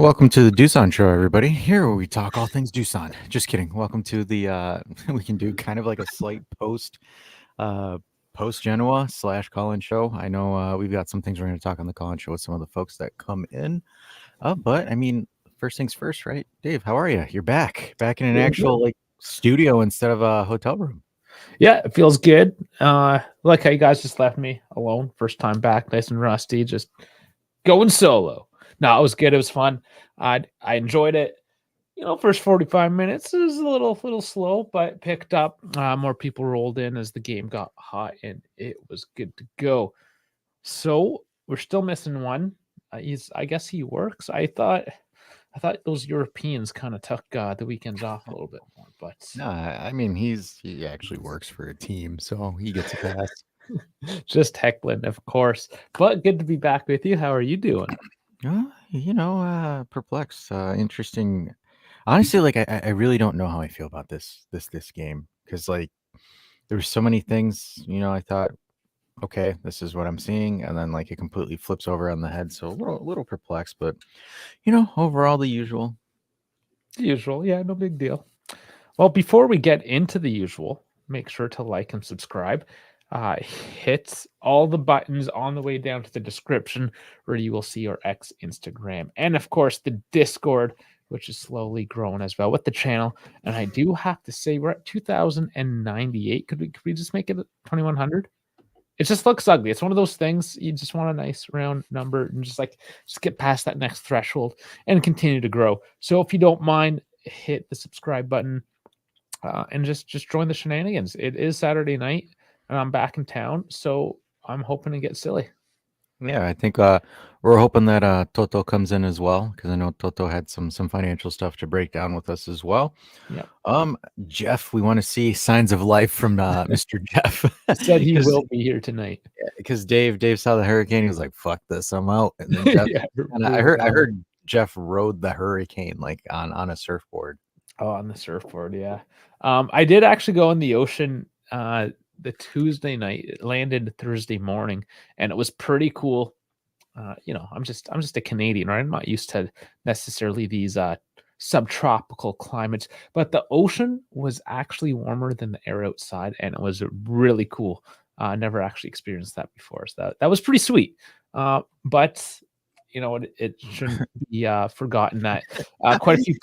Welcome to the Doosan Show, everybody. Here we talk all things Doosan. Just kidding. Welcome to the we can do kind of like a slight post Genoa / call-in show. I know we've got some things we're going to talk on the call-in show with some of the folks that come in. But I mean, first things first, right? Dave, how are you? You're back in an actual like studio instead of a hotel room. Yeah, it feels good. Like how you guys just left me alone. First time back, nice and rusty, just going solo. No, it was good. It was fun. I enjoyed it. First 45 minutes is a little slow, but picked up. More people rolled in as the game got hot, and it was good to go. So we're still missing one. I guess he works. I thought those Europeans kind of took the weekends off a little bit more, but No, I mean he actually works for a team, so he gets a pass. just heckling, of course. But good to be back with you. How are you doing? Perplexed. Interesting. Honestly, like I really don't know how I feel about this game because like there were so many things. I thought, okay, this is what I'm seeing, and then like it completely flips over on the head. So a little perplexed, but overall the usual. The usual, yeah, no big deal. Well, before we get into the usual, make sure to like and subscribe. Hit all the buttons on the way down to the description where you will see our Instagram, and of course the Discord, which is slowly growing as well with the channel. And I do have to say we're at 2098. Could we just make it 2100? It just looks ugly. It's one of those things you just want a nice round number and just get past that next threshold and continue to grow. So if you don't mind, hit the subscribe button and just join the shenanigans. It is Saturday night and I'm back in town, so I'm hoping to get silly. Yeah, I think we're hoping that Toto comes in as well because I know Toto had some financial stuff to break down with us as well. Yeah. Jeff, we want to see signs of life from Mr. Jeff. Said he will be here tonight. Because Dave saw the hurricane, he was like, "Fuck this, I'm out." And then Jeff, and I heard Jeff rode the hurricane like on a surfboard. Oh, on the surfboard, yeah. I did actually go in the ocean the Tuesday night. It landed Thursday morning, and it was pretty cool. I'm just a Canadian, right? I'm not used to necessarily these subtropical climates, but the ocean was actually warmer than the air outside, and it was really cool. Never actually experienced that before, so that was pretty sweet. But it shouldn't be forgotten that quite a few.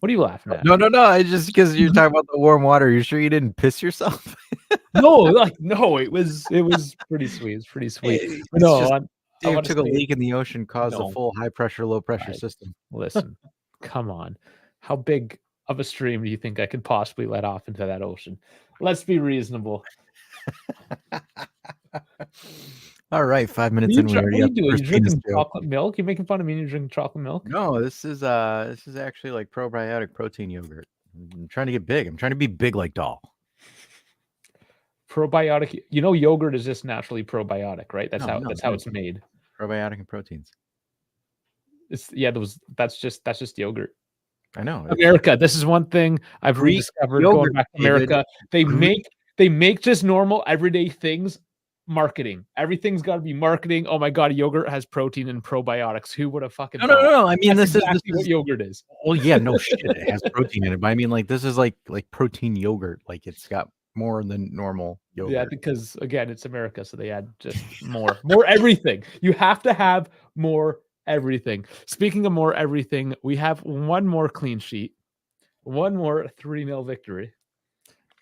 What are you laughing at? No. I just because you're talking about the warm water. You sure you didn't piss yourself? No, it was pretty sweet. It's pretty sweet. Dave took a leak in the ocean, caused a full high pressure, low pressure system. Listen, come on. How big of a stream do you think I could possibly let off into that ocean? Let's be reasonable. All right, 5 minutes in. What are you doing? You drinking chocolate milk? You making fun of me? You're drinking chocolate milk? No, this is actually like probiotic protein yogurt. I'm trying to get big. I'm trying to be big like Doll. Probiotic. Yogurt is just naturally probiotic, right? That's how it's made. Probiotic and proteins. That's just yogurt. I know. America. This is one thing I've rediscovered going back to America. They make just normal everyday things marketing. Everything's got to be marketing. Oh my god, yogurt has protein and probiotics. Who would have fucking thought? No. I mean, this is what yogurt is. Well, yeah, no shit. It has protein in it, but I mean, like this is like protein yogurt. Like it's got more than normal yogurt. Yeah, because again, it's America, so they add just more everything. You have to have more everything. Speaking of more everything, we have one more clean sheet, one more 3-0 victory,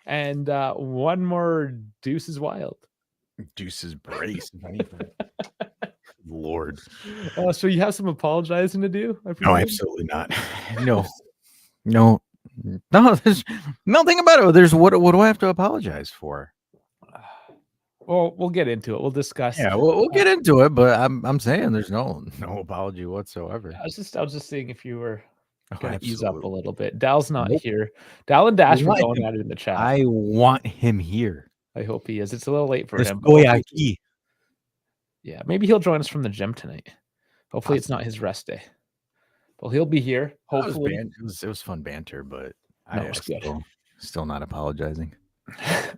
and one more Deuces Wild. Deuces brace, if anything. Lord. So you have some apologizing to do? No, absolutely not. No. There's nothing about it. There's what do I have to apologize for? Well, we'll get into it. We'll discuss. Yeah, we'll get into it, but I'm saying there's no apology whatsoever. I was just seeing if you were going to ease up a little bit. Dal's not here. Dal and Dash were going at it in the chat. I want him here. I hope he is. It's a little late for him. Yeah, maybe he'll join us from the gym tonight. Hopefully, it's not his rest day. Well, he'll be here. Hopefully, it was fun banter, but I still not apologizing.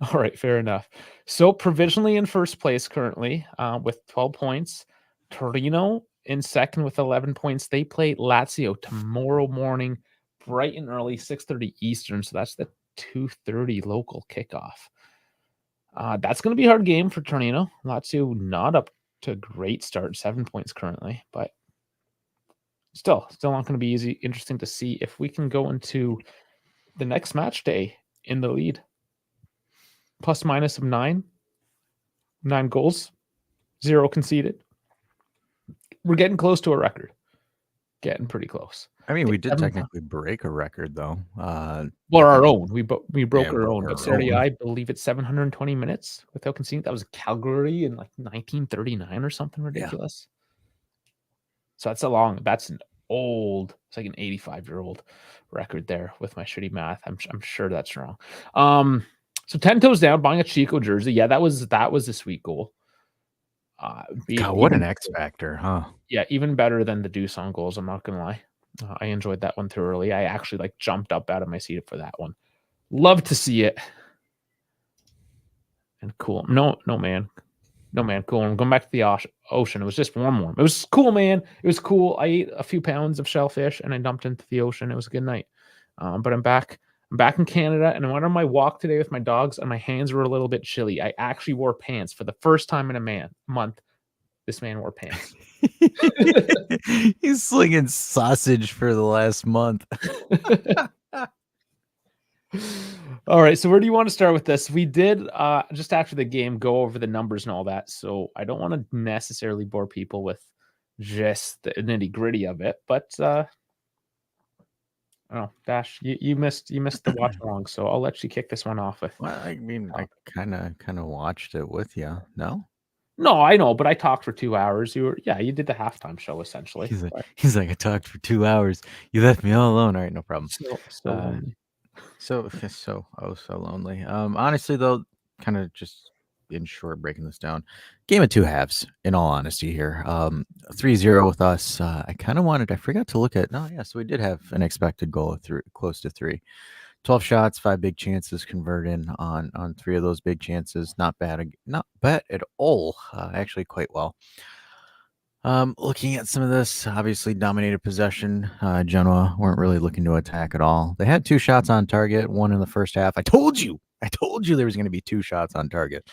All right, fair enough. So provisionally in first place currently with 12 points. Torino in second with 11 points. They play Lazio tomorrow morning, bright and early, 6:30 Eastern. So that's the 2:30 local kickoff. That's going to be a hard game for Torino. Lazio not up to a great start, 7 points currently, but still not going to be easy. Interesting to see if we can go into the next match day in the lead. Plus minus of 9 goals, 0 conceded. We're getting close to a record. Getting pretty close. I mean, we did technically break a record, though. Well, our own. We broke our own. But Saturday, own. I believe it's 720 minutes without conceding. That was Calgary in like 1939 or something ridiculous. Yeah. So that's an old, it's like an 85-year-old record there with my shitty math. I'm sure that's wrong. So 10 toes down, buying a Chico jersey. Yeah, that was a sweet goal. God, what an X factor, huh? Yeah, even better than the Doosan goals. I'm not gonna lie. I enjoyed that one thoroughly. I actually like jumped up out of my seat for that one. Love to see it. And cool. No, man. Cool. I'm going back to the ocean. It was just warm. It was cool, man. It was cool. I ate a few pounds of shellfish and I dumped into the ocean. It was a good night. But I'm back. I'm back in Canada, and I went on my walk today with my dogs, and my hands were a little bit chilly. I actually wore pants for the first time in a month. This man wore pants. He's slinging sausage for the last month. All right, so where do you want to start with this? We did just after the game go over the numbers and all that, so I don't want to necessarily bore people with just the nitty gritty of it, but Dash, you missed the watch along, so I'll let you kick this one off with. Well, I mean, I kind of watched it with you. No, I know, but I talked for 2 hours. You did the halftime show essentially. He's like, I talked for 2 hours. You left me all alone. All right, no problem. So lonely. Honestly, though, kind of just in short, breaking this down, game of two halves, in all honesty here. 3-0 with us. I forgot to look at, so we did have an expected goal of close to 3. 12 shots, 5 big chances converted on 3 of those big chances. Not bad at all. Actually quite well. Looking at some of this, obviously dominated possession. Genoa weren't really looking to attack at all. They had 2 shots on target, one in the first half. I told you there was going to be 2 shots on target.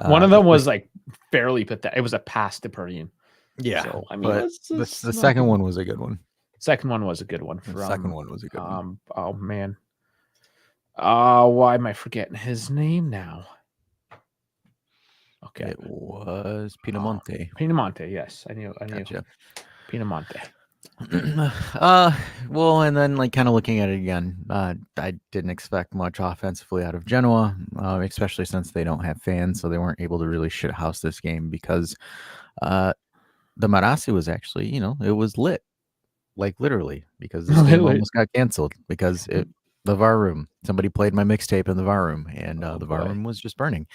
One of them was like barely put that. It was a pass to Perrine. Yeah, so, I mean, but the second one was a good one. Second one was a good one. The second one was a good one. Oh man. Why am I forgetting his name now? Okay, it was Pinamonte. Pinamonte, yes, I knew. Gotcha. Pinamonte. Well, and then like kind of looking at it again, I didn't expect much offensively out of Genoa, especially since they don't have fans, so they weren't able to really shithouse this game because the Marassi was actually, it was lit, like literally, because this game almost got canceled because the VAR room, somebody played my mixtape in the VAR room, and the VAR room was just burning.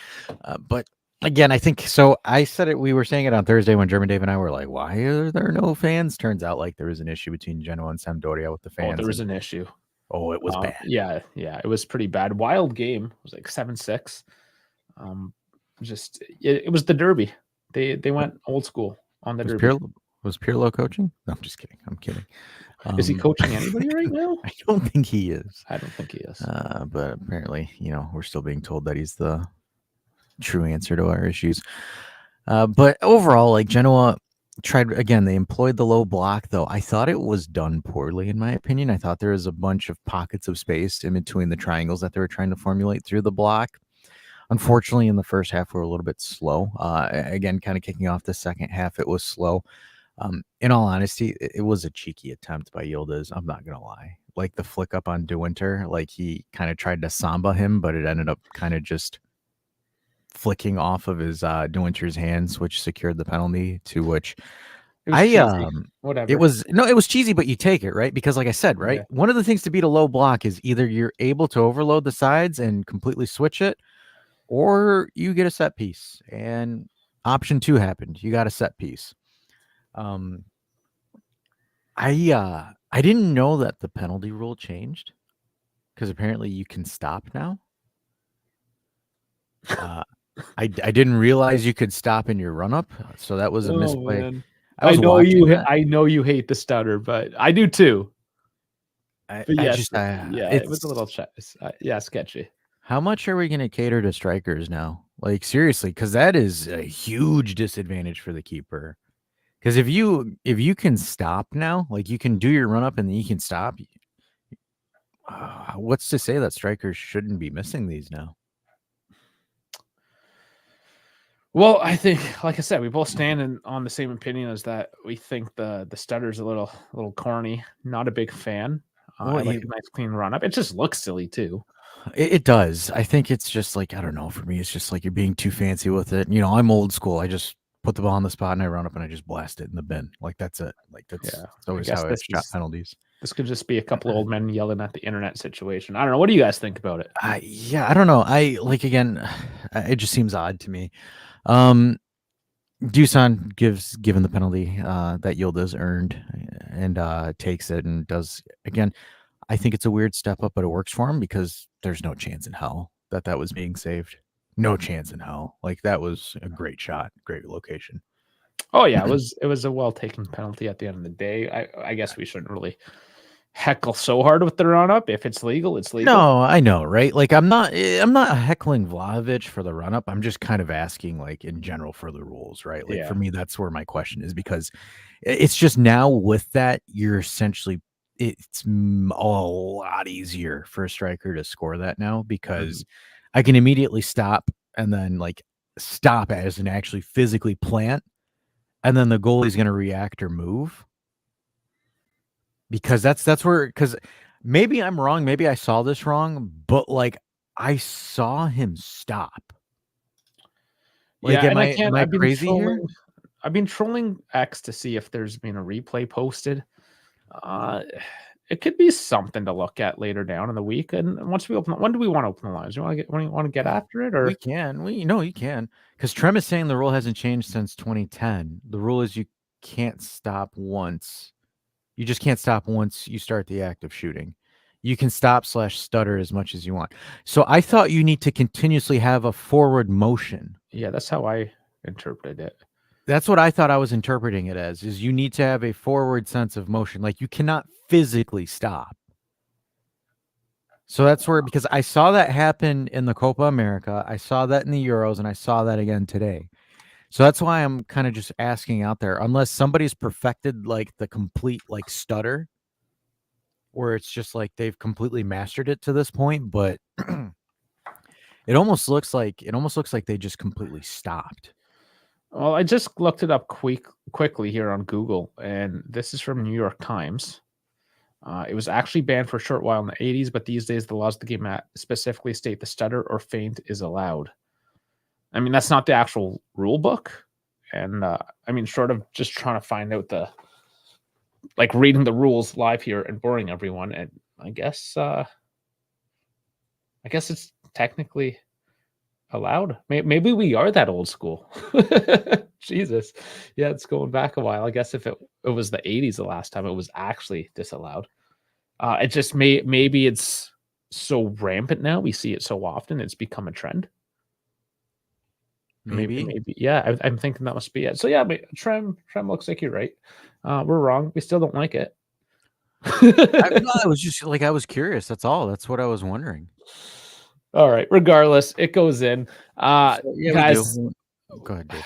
But again, I think so. I said it. We were saying it on Thursday when German Dave and I were like, "Why are there no fans?" Turns out like there was an issue between Genoa and Sampdoria with the fans. Oh, there was an issue. Oh, it was bad. Yeah, it was pretty bad. Wild game. It was like 7-6. It was the derby. They went old school on the derby. Was Pirlo coaching? No, I'm just kidding. I'm kidding. Is he coaching anybody right now? I don't think he is. I don't think he is. But apparently, we're still being told that he's the true answer to our issues. But overall, like Genoa tried again, they employed the low block, though. I thought it was done poorly, in my opinion. I thought there was a bunch of pockets of space in between the triangles that they were trying to formulate through the block. Unfortunately, in the first half, we're a little bit slow. Again, kind of kicking off the second half, it was slow. In all honesty, it was a cheeky attempt by Yildiz. I'm not gonna lie. Like the flick up on De Winter, like he kind of tried to samba him, but it ended up kind of just flicking off of his De Winter's hands, which secured the penalty. To which whatever. It was cheesy, but you take it, right? Because like I said, right, one of the things to beat a low block is either you're able to overload the sides and completely switch it, or you get a set piece. And option 2 happened. You got a set piece. I didn't know that the penalty rule changed because apparently you can stop now. I didn't realize you could stop in your run up, so that was a misplay. Man. I was know watching that. I know you hate the stutter, but I do too. I But I yes, just yeah, it was a little sketchy. how much are we gonna cater to strikers now? Like, seriously, because that is a huge disadvantage for the keeper. Because if you can stop now, like, you can do your run up and then you can stop, what's to say that strikers shouldn't be missing these now? Well, I think, like I said, we both stand on the same opinion as that. We think the stutter's a little corny. Not a big fan. Well, I like a nice clean run up. It just looks silly too. it does. I think it's just like, I don't know, for me, it's just like you're being too fancy with it. You know, I'm old school. I just put the ball on the spot and I run up and I just blast it in the bin. Like, that's it. Like, Yeah, that's I always guess how I've shot penalties. this could just be a couple of old men yelling at the internet situation. I don't know. What do you guys think about it? Yeah, I don't know. I like, again, it just seems odd to me. Um, Dusan given the penalty that Yildiz earned and takes it and does again. I think it's a weird step up, but it works for him because there's no chance in hell that that was being saved. No chance in hell. Like, that was a great shot, great location. Oh yeah, it was a well taken penalty at the end of the day. I guess we shouldn't really heckle so hard with the run up. If it's legal, it's legal. No, I know, right? Like, I'm not heckling Vlahovic for the run up. I'm just kind of asking, like, in general for the rules, right? Like, for Yeah. me, that's where my question is, because it's just now with that, you're essentially it's a lot easier for a striker to score that now because I can immediately stop and then, like, stop as and actually physically plant, and then the goalie's going to react or move. Because that's where, because maybe I'm wrong, maybe I saw this wrong, but, like, I saw him stop. Like, Yeah, and I am can't. I crazy here? I've been trolling X to see if there's been a replay posted. Uh, it could be something to look at later down in the week. And once we open, when do we want to open the lines? You want to get, want to get after it, We or can. We know you can. Because Trem is saying the rule hasn't changed since 2010. The rule is you can't stop once. You just can't stop once you start the act of shooting. You can stop/stutter as much as you want. So I thought you need to continuously have a forward motion. yeah, that's how I interpreted it. That's what I thought I was interpreting it as, is you need to have a forward sense of motion. Like, you cannot physically stop. So that's where, because I saw that happen in the Copa America, I saw that in the Euros, and I saw that again today. So that's why I'm kind of just asking out there, unless somebody's perfected, like, the complete, like, stutter, where it's just like they've completely mastered it to this point, but it almost looks like they just completely stopped. Well, I just looked it up quickly here on Google, and this is from New York Times. It was actually banned for a short while in the 80s, but these days the laws of the game specifically state the stutter or feint is allowed. I mean, that's not the actual rule book. And I mean, short of just trying to find out like reading the rules live here and boring everyone. And I guess it's technically allowed. Maybe we are that old school. Jesus. Yeah, it's going back a while. I guess if it was the 80s the last time it was actually disallowed. It just maybe it's so rampant now. We see it so often. It's become a trend. Maybe. Yeah, I'm thinking that must be it. So yeah, Trem looks like you're right. We're wrong. We still don't like it. I was just like, I was curious. That's all. That's what I was wondering. All right. Regardless, it goes in. Yeah, Guys, we do. Go ahead, Dave.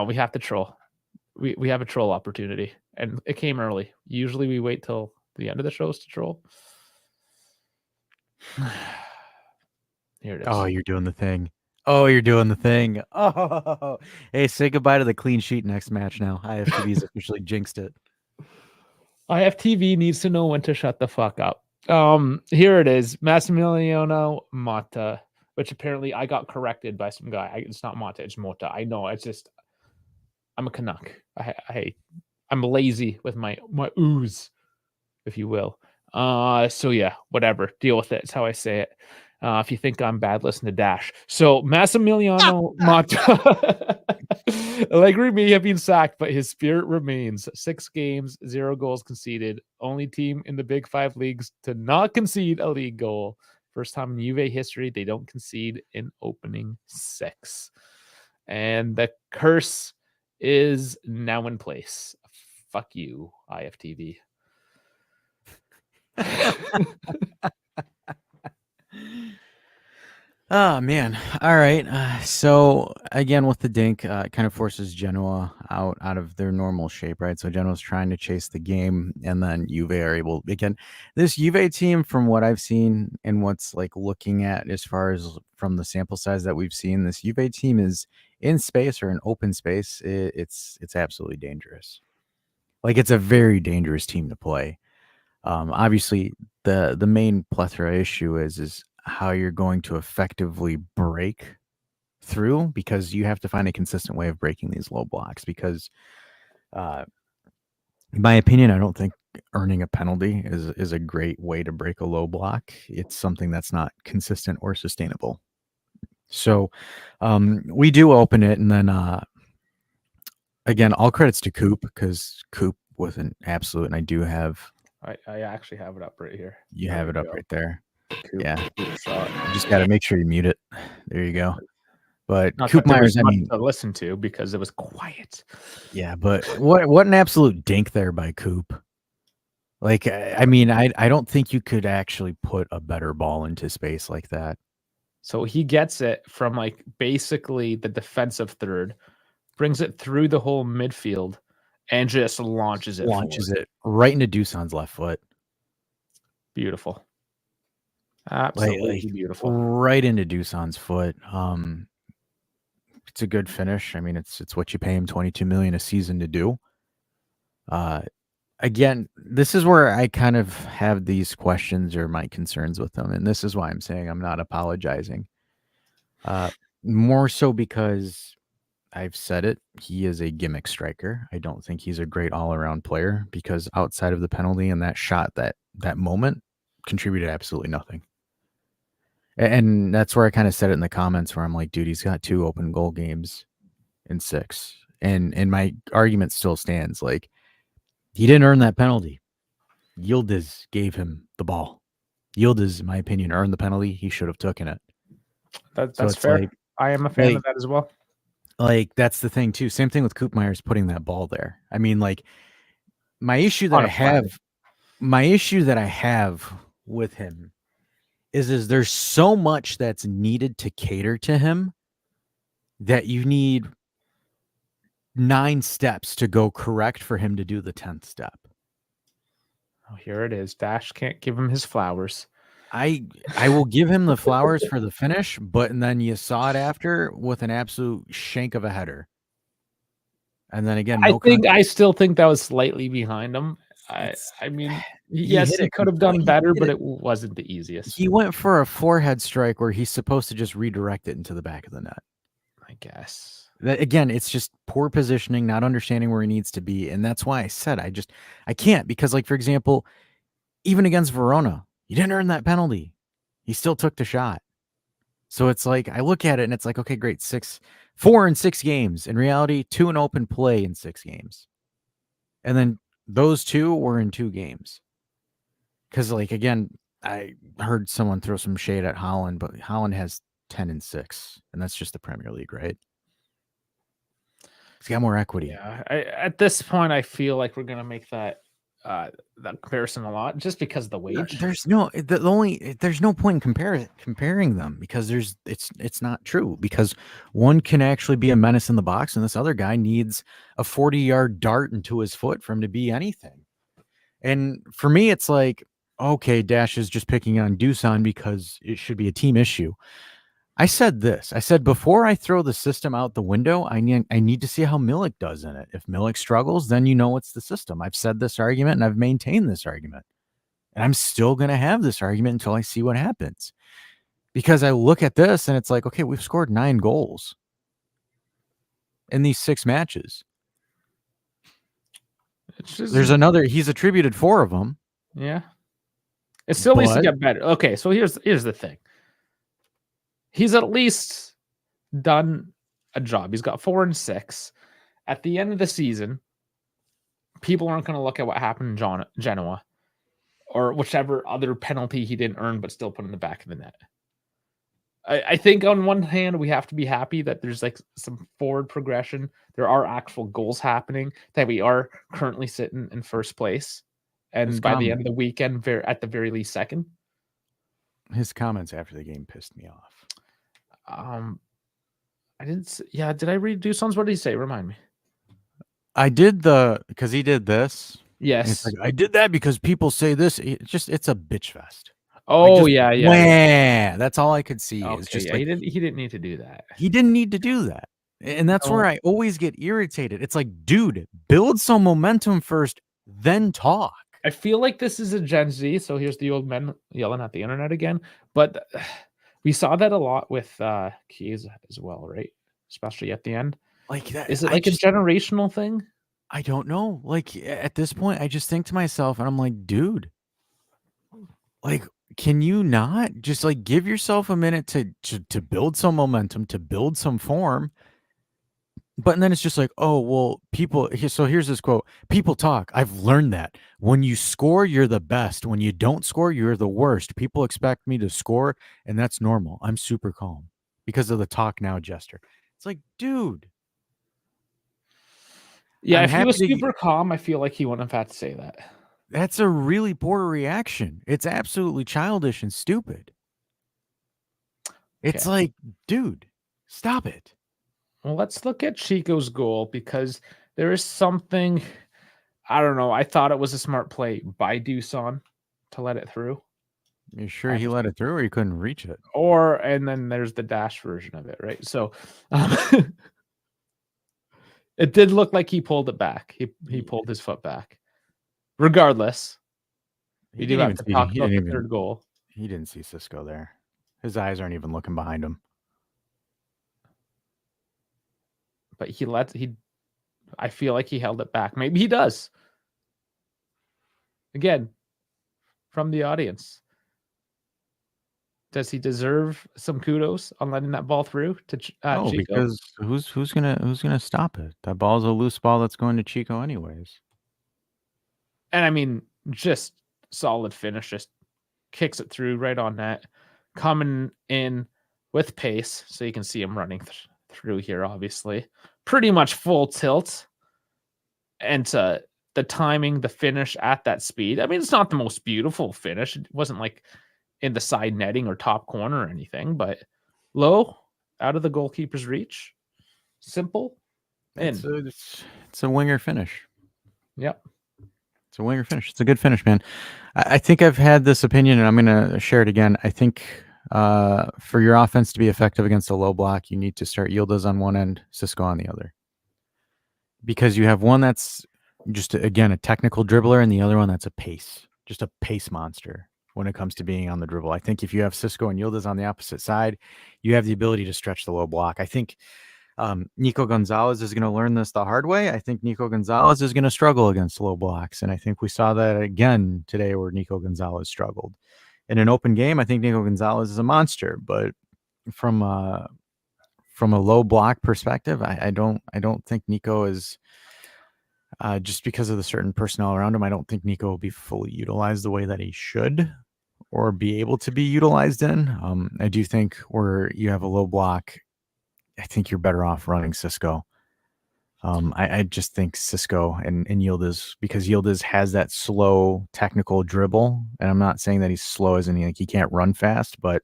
we have to troll. We have a troll opportunity, and it came early. Usually, we wait till the end of the shows to troll. Here it is. Oh, you're doing the thing. Oh, you're doing the thing. Oh, hey, say goodbye to the clean sheet next match now. IFTV's officially jinxed it. IFTV needs to know when to shut the fuck up. Here it is. Massimiliano Motta, which apparently I got corrected by some guy. It's not Motta, it's Mota. I know. It's just I'm a Canuck. I'm lazy with my ooze, if you will. So yeah, whatever. Deal with it. It's how I say it. If you think I'm bad, listen to Dash. So Massimiliano Motta. Allegri may have been sacked, but his spirit remains. 6 games, 0 goals conceded. Only team in the Big 5 leagues to not concede a league goal. First time in Juve history they don't concede in opening 6. And the curse is now in place. Fuck you, IFTV. Oh man! All right. So again, with the dink, it kind of forces Genoa out of their normal shape, right? So Genoa's trying to chase the game, and then Juve are able. Again, this Juve team, from what I've seen and what's like looking at as far as from the sample size that we've seen, this Juve team is in space or in open space. It's absolutely dangerous. Like it's a very dangerous team to play. Obviously, the main plethora issue is how you're going to effectively break through, because you have to find a consistent way of breaking these low blocks. Because, in my opinion, I don't think earning a penalty is a great way to break a low block. It's something that's not consistent or sustainable. So, we do open it, and then again, all credits to Coop, because Coop was an absolute, and I do have. I actually have it up right here. You have it up right there. Coop, Yeah. Coop shot. You just got to make sure you mute it. There you go. But Not Coop that there was Myers, I much mean, to listen to because it was quiet. yeah, but what an absolute dink there by Coop. Like, I mean, I don't think you could actually put a better ball into space like that. So he gets it from like basically the defensive third, brings it through the whole midfield, and just launches it Right into Dusan's left foot. Beautiful. Like Absolutely beautiful. right into Dusan's foot. It's a good finish. I mean, it's what you pay him $22 million a season to do. Again, this is where I kind of have these questions or my concerns with him, and this is why I'm saying I'm not apologizing. More so because I've said it, he is a gimmick striker. I don't think he's a great all-around player, because outside of the penalty and that shot, that moment contributed absolutely nothing. And that's where I kind of said it in the comments, where I'm like, dude, he's got 2 open goal games in 6. And my argument still stands. Like, he didn't earn that penalty. Yildiz gave him the ball. Yildiz, in my opinion, earned the penalty. He should have taken it. That's fair. Like, I am a fan of that as well. Like, that's the thing too. Same thing with Coop Myers putting that ball there. I mean, like, my issue that I have with him is there's so much that's needed to cater to him that you need 9 steps to go correct for him to do the 10th step. Oh, here it is. Dash can't give him his flowers. I will give him the flowers for the finish, but and then you saw it after with an absolute shank of a header. And then again, I still think that was slightly behind him. I mean, yes, he could have done better, but it wasn't the easiest. He went for a forehead strike where he's supposed to just redirect it into the back of the net. I guess. Again, it's just poor positioning, not understanding where he needs to be. And that's why I said I can't, because, like, for example, even against Verona, he didn't earn that penalty. He still took the shot. So it's like, I look at it and it's like, okay, great. 4 in 6 games. In reality, 2 in open play in 6 games. And then those 2 were in 2 games. Because, like, again, I heard someone throw some shade at Holland, but Holland has 10 and 6, and that's just the Premier League, right? He's got more equity. Yeah, at this point, I feel like we're gonna make that comparison a lot, just because of the wage. There's no point in comparing them, because it's not true, because one can actually be a menace in the box, and this other guy needs a 40-yard dart into his foot for him to be anything. And for me, it's like, okay, Dash is just picking on Dusan because it should be a team issue. I said this. I said, before I throw the system out the window, I need to see how Milik does in it. If Milik struggles, then you know it's the system. I've said this argument, and I've maintained this argument. And I'm still going to have this argument until I see what happens. Because I look at this, and it's like, okay, we've scored 9 goals in these 6 matches. He's attributed 4 of them. Yeah. It still needs to get better. Okay, so here's the thing. He's at least done a job. He's got 4 and 6. At the end of the season, people aren't going to look at what happened in Genoa or whichever other penalty he didn't earn but still put in the back of the net. I think on one hand, we have to be happy that there's like some forward progression. There are actual goals happening, that we are currently sitting in first place. His And by the end comment of the weekend, at the very least, second. his comments after the game pissed me off. Um, I didn't. Yeah, did I read Duson's? What did he say? Remind me. I did because he did this. And it's Yes. like, I did that because people say this. It's a bitch fest. Like, Oh just yeah, yeah, yeah. wah. That's all I could see. Is Okay, just yeah. like, He didn't need to do that. he didn't need to do that. And that's where No, I always get irritated. It's like, dude, build some momentum first, then talk. I feel like this is a Gen Z. So here's the old men yelling at the internet again. But we saw that a lot with Keys as well, right? Especially at the end. Like that. Is it like a generational thing? I don't know. Like at this point, I just think to myself, and I'm like, dude, like, can you not just like give yourself a minute to build some momentum, to build some form? But then it's just like, oh, well, so here's this quote. People talk. I've learned that when you score, you're the best. When you don't score, you're the worst. People expect me to score, and that's normal. I'm super calm because of the talk now gesture. It's like, dude, Yeah, I'm if he happy was to. super calm, I feel like he wouldn't have had to say that. That's a really poor reaction. It's absolutely childish and stupid. It's Okay. like, dude, stop it. Well, let's look at Chico's goal because there is something. I don't know. I thought it was a smart play by Duson to let it through. You sure he let it through, or he couldn't reach it? And then there's the dash version of it, right? So it did look like he pulled it back. He pulled his foot back. Regardless, we do have to talk about the third goal. He didn't see Cisco there. His eyes aren't even looking behind him. But I feel like he held it back. Maybe he does. Again, from the audience. Does he deserve some kudos on letting that ball through to No, Chico? because who's gonna stop it? That ball's a loose ball that's going to Chico anyways. And I mean, just solid finish, just kicks it through right on net, coming in with pace. So you can see him running through here, obviously. Pretty much full tilt. And the timing, the finish at that speed. I mean, it's not the most beautiful finish. It wasn't like in the side netting or top corner or anything, but low, out of the goalkeeper's reach. Simple. It's a winger finish. Yep. It's a winger finish. It's a good finish, man. I think I've had this opinion, and I'm going to share it again. I think for your offense to be effective against a low block, you need to start Yildiz on one end, Cisco on the other. Because you have one that's just, again, a technical dribbler, and the other one that's just a pace monster when it comes to being on the dribble. I think if you have Cisco and Yildiz on the opposite side, you have the ability to stretch the low block. I think Nico Gonzalez is going to learn this the hard way. I think Nico Gonzalez is going to struggle against low blocks. And I think we saw that again today where Nico Gonzalez struggled. In an open game, I think Nico Gonzalez is a monster. But from a low block perspective, I don't think Nico is just because of the certain personnel around him. I don't think Nico will be fully utilized the way that he should or be able to be utilized in. I do think where you have a low block, I think you're better off running Cisco. I just think Cisco and Yildiz, because Yildiz has that slow technical dribble, and I'm not saying that he's slow as in like he can't run fast, but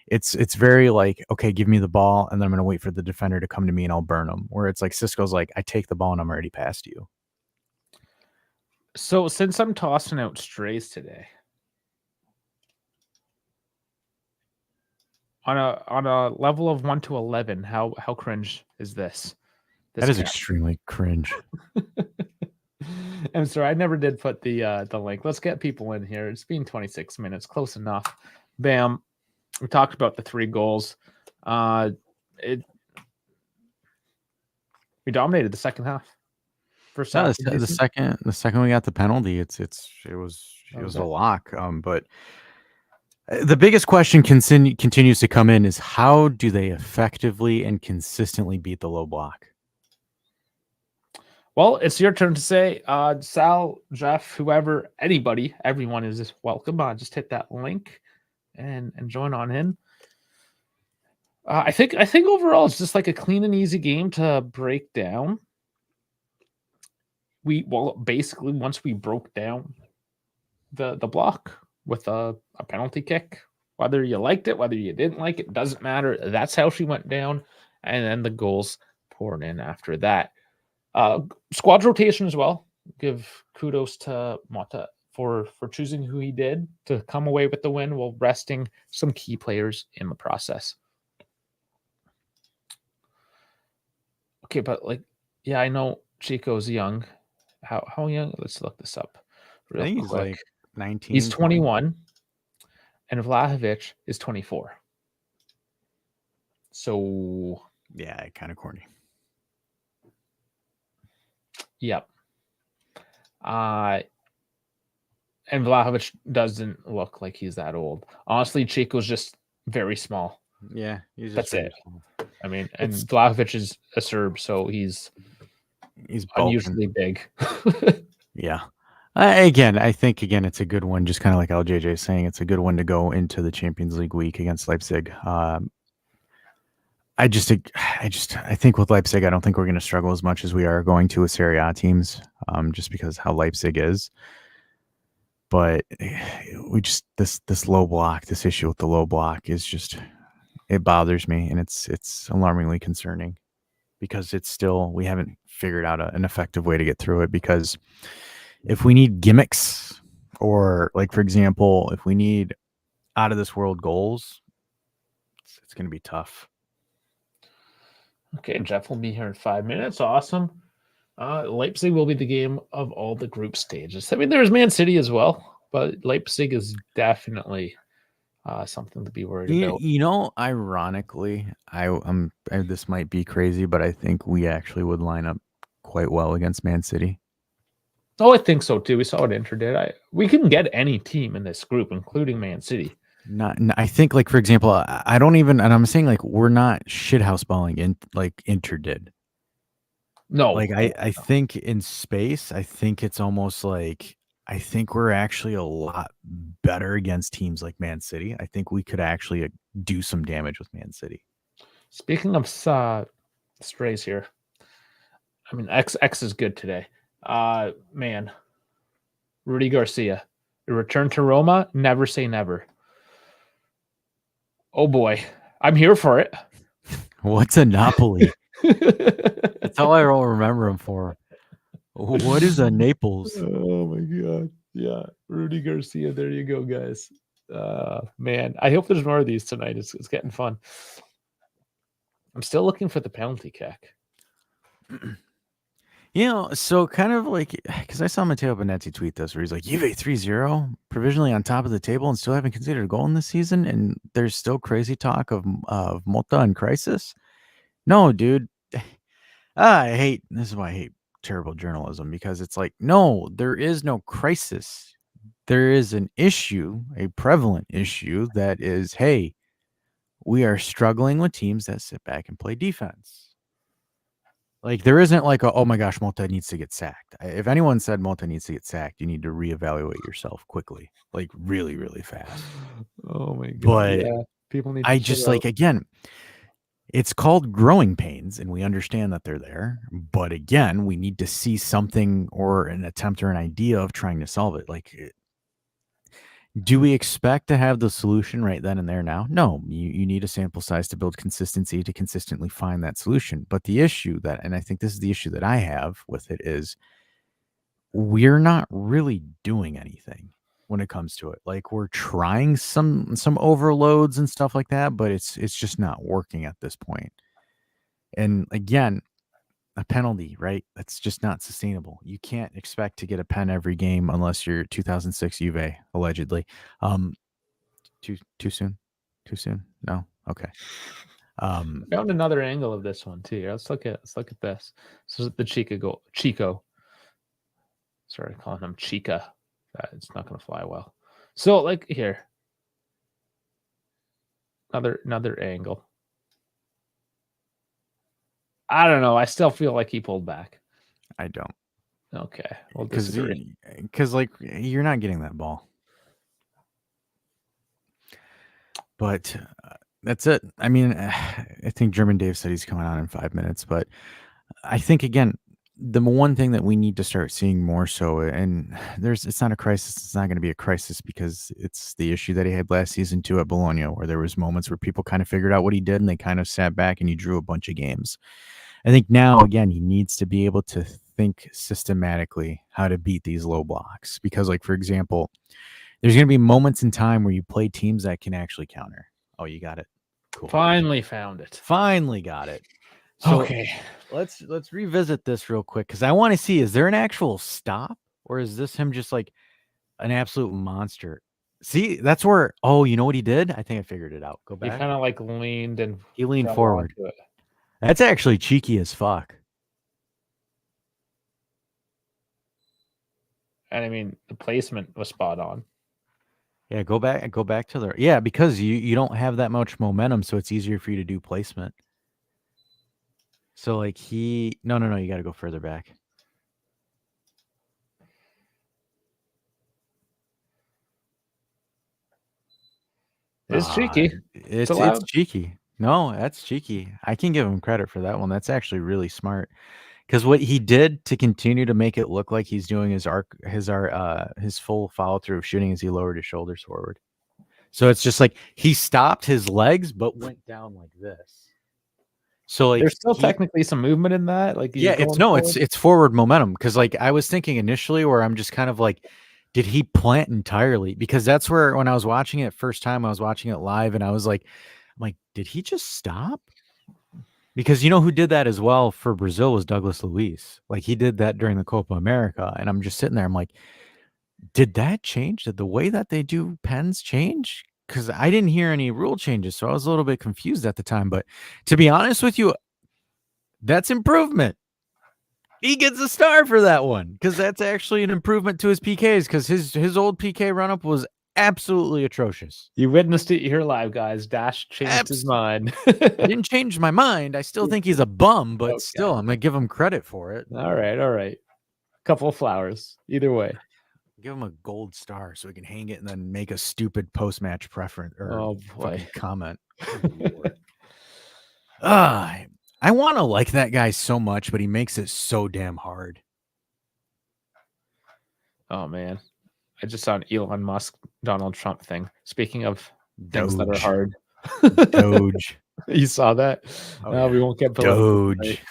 it's very like, okay, give me the ball, and then I'm going to wait for the defender to come to me and I'll burn him. Where it's like Cisco's like, I take the ball and I'm already past you. So since I'm tossing out strays today, on a level of 1 to 11, how cringe is this? That is extremely cringe. I'm sorry, I never did put the link. Let's get people in here. It's been 26 minutes, close enough. Bam. We talked about the 3 goals. We dominated the second half. First half, the second we got the penalty, it was a lock. But the biggest question continues to come in is how do they effectively and consistently beat the low block? Well, it's your turn to say, Sal, Jeff, whoever, anybody, everyone is welcome. Just hit that link and join on in. I think overall it's just like a clean and easy game to break down. Basically once we broke down the block with a penalty kick, whether you liked it, whether you didn't like it, doesn't matter. That's how she went down, and then the goals poured in after that. Squad rotation as well. Give kudos to Mata for choosing who he did to come away with the win while resting some key players in the process. Okay, but like, yeah, I know Chico's young. How young? Let's look this up I real think he's quick. like 19. He's 20. 21, and Vlahovic is 24. So, Yeah, kind of corny. yep. And Vlahovic doesn't look like he's that old. Honestly, Chico's just very small. Yeah, he's just That's very it. small. I mean, and Vlahovic is a Serb, so he's bulking. unusually big. Yeah. I think it's a good one. Just kind of like LJJ is saying, it's a good one to go into the Champions League week against Leipzig. I think with Leipzig, I don't think we're going to struggle as much as we are going to with Serie A teams, just because how Leipzig is. But we just this low block, this issue with the low block is just, it bothers me, and it's alarmingly concerning because it's still, we haven't figured out an effective way to get through it. Because if we need gimmicks, or like for example, if we need out of this world goals, it's going to be tough. Okay, Jeff will be here in 5 minutes. Awesome. Leipzig will be the game of all the group stages. I mean, there's Man City as well, but Leipzig is definitely something to be worried about. Ironically, this might be crazy, but I think we actually would line up quite well against Man City. Oh, I think so too. We saw what Inter did. We can get any team in this group, including Man City. I think, like, for example, I don't even, and I'm saying, like, we're not shithouse balling in like Inter did. No, like I think in space, I think it's almost like, I think we're actually a lot better against teams like Man City. I think we could actually do some damage with Man City. Speaking of strays here, I mean, X is good today. Man, Rudy Garcia, a return to Roma. Never say never. Oh boy, I'm here for it. What's a Napoli? That's all I remember him for. What is a Naples? Oh my god. Yeah, Rudy Garcia. There you go, guys. Man, I hope there's more of these tonight. It's getting fun. I'm still looking for the penalty kick. So kind of like, because I saw Matteo Benetti tweet this, where he's like, Juve 3-0, provisionally on top of the table and still haven't considered a goal in this season, and there's still crazy talk of Mota and crisis. No, dude. This is why I hate terrible journalism, because it's like, no, there is no crisis. There is an issue, a prevalent issue, that is, hey, we are struggling with teams that sit back and play defense. Like, there isn't like oh my gosh, Mota needs to get sacked. If anyone said Mota needs to get sacked, you need to reevaluate yourself quickly, like really, really fast. Oh my god. But yeah, people need to I just, like, again, it's called growing pains, and we understand that they're there. But again, we need to see something or an attempt or an idea of trying to solve it. Like, do we expect to have the solution right then and there now? No, you need a sample size to build consistency, to consistently find that solution. But the issue that, and I think this is the issue that I have with it, is we're not really doing anything when it comes to it. Like, we're trying some overloads and stuff like that, but it's just not working at this point. And again, a penalty, right? That's just not sustainable. You can't expect to get a pen every game unless you're 2006 Juve, allegedly. Too soon? Too soon? No? Okay. found another angle of this one too. Let's look at this. This is the Chico. Sorry, calling him Chica. It's not going to fly well. So, like, here, another angle. I don't know. I still feel like he pulled back. I don't. Okay, we'll disagree. Because, like, you're not getting that ball. But That's it. I mean, I think German Dave said he's coming on in 5 minutes, but I think again, the one thing that we need to start seeing more so, and it's not a crisis. It's not going to be a crisis because it's the issue that he had last season too at Bologna, where there was moments where people kind of figured out what he did and they kind of sat back and he drew a bunch of games. I think now again he needs to be able to think systematically how to beat these low blocks because, like for example, there's going to be moments in time where you play teams that can actually counter. Oh, you got it. Cool. Finally found it. Finally got it. So Okay. let's revisit this real quick because I want to see, is there an actual stop or is this him just like an absolute monster? See, that's where, oh, you know what he did? I think I figured it out. Go He back. kind of like leaned and He leaned fell forward. onto it. That's actually cheeky as fuck. And I mean, the placement was spot on. Yeah, go back to the, yeah, because you don't have that much momentum, so it's easier for you to do placement. So like no, you got to go further back. It's cheeky. It's allowed. cheeky. No, that's cheeky. I can give him credit for that one. That's actually really smart. Because what he did to continue to make it look like he's doing his full follow through of shooting is he lowered his shoulders forward. So it's just like he stopped his legs but went down like this. So like There's still technically some movement in that. Like yeah, it's forward momentum. Because like I was thinking initially where I'm just kind of like, did he plant entirely? Because that's where when I was watching it first time, I was watching it live and I was like, did he just stop? Because you know who did that as well for Brazil was Douglas Luiz. Like he did that during the Copa America. And I'm just sitting there, I'm like, did that change? Did the way that they do pens change? Because I didn't hear any rule changes. So I was a little bit confused at the time. But to be honest with you, that's improvement. He gets a star for that one because that's actually an improvement to his PKs because his old PK run up was absolutely atrocious. You witnessed it here live, guys. Dash changed his mind. I didn't change my mind. I still think he's a bum, but still, I'm gonna give him credit for it. All right. Couple of flowers, either way. Give him a gold star so we can hang it and then make a stupid post match preference or comment. I want to like that guy so much, but he makes it so damn hard. Oh man, I just saw an Elon Musk, Donald Trump thing. Speaking of things that are hard, Doge. You saw that? Oh, yeah. We won't get Doge.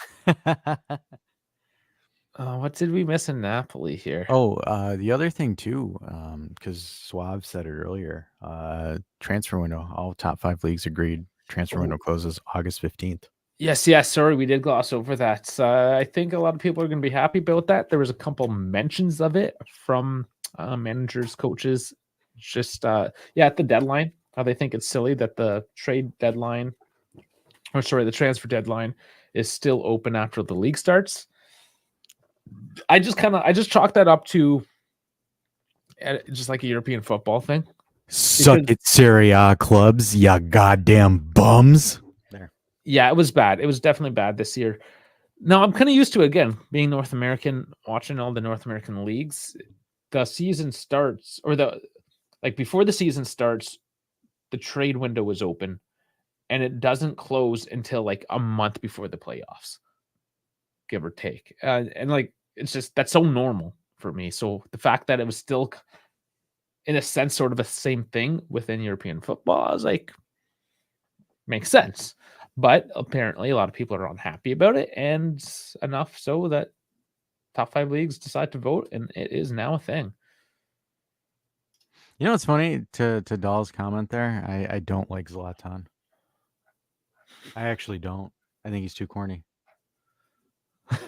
What did we miss in Napoli here? Oh, the other thing too, because Suave said it earlier. Transfer window. All top 5 leagues agreed. Transfer window closes August 15th. Yes. Sorry, we did gloss over that. I think a lot of people are going to be happy about that. There was a couple mentions of it from managers, coaches, just at the deadline. How they think it's silly that the the transfer deadline is still open after the league starts. I just chalk that up to just like a European football thing. Suck it, Serie A clubs, ya goddamn bums. There. Yeah, it was bad. It was definitely bad this year. No, I'm kind of used to it again, being North American, watching all the North American leagues. The season starts, or before the season starts, the trade window is open, and it doesn't close until like a month before the playoffs, give or take. And like it's just that's so normal for me. So the fact that it was still, in a sense, sort of the same thing within European football, I was like, makes sense. But apparently a lot of people are unhappy about it, and enough so that top 5 leagues decide to vote, and it is now a thing. You know what's funny? To Dahl's comment there, I don't like Zlatan. I actually don't. I think he's too corny. Of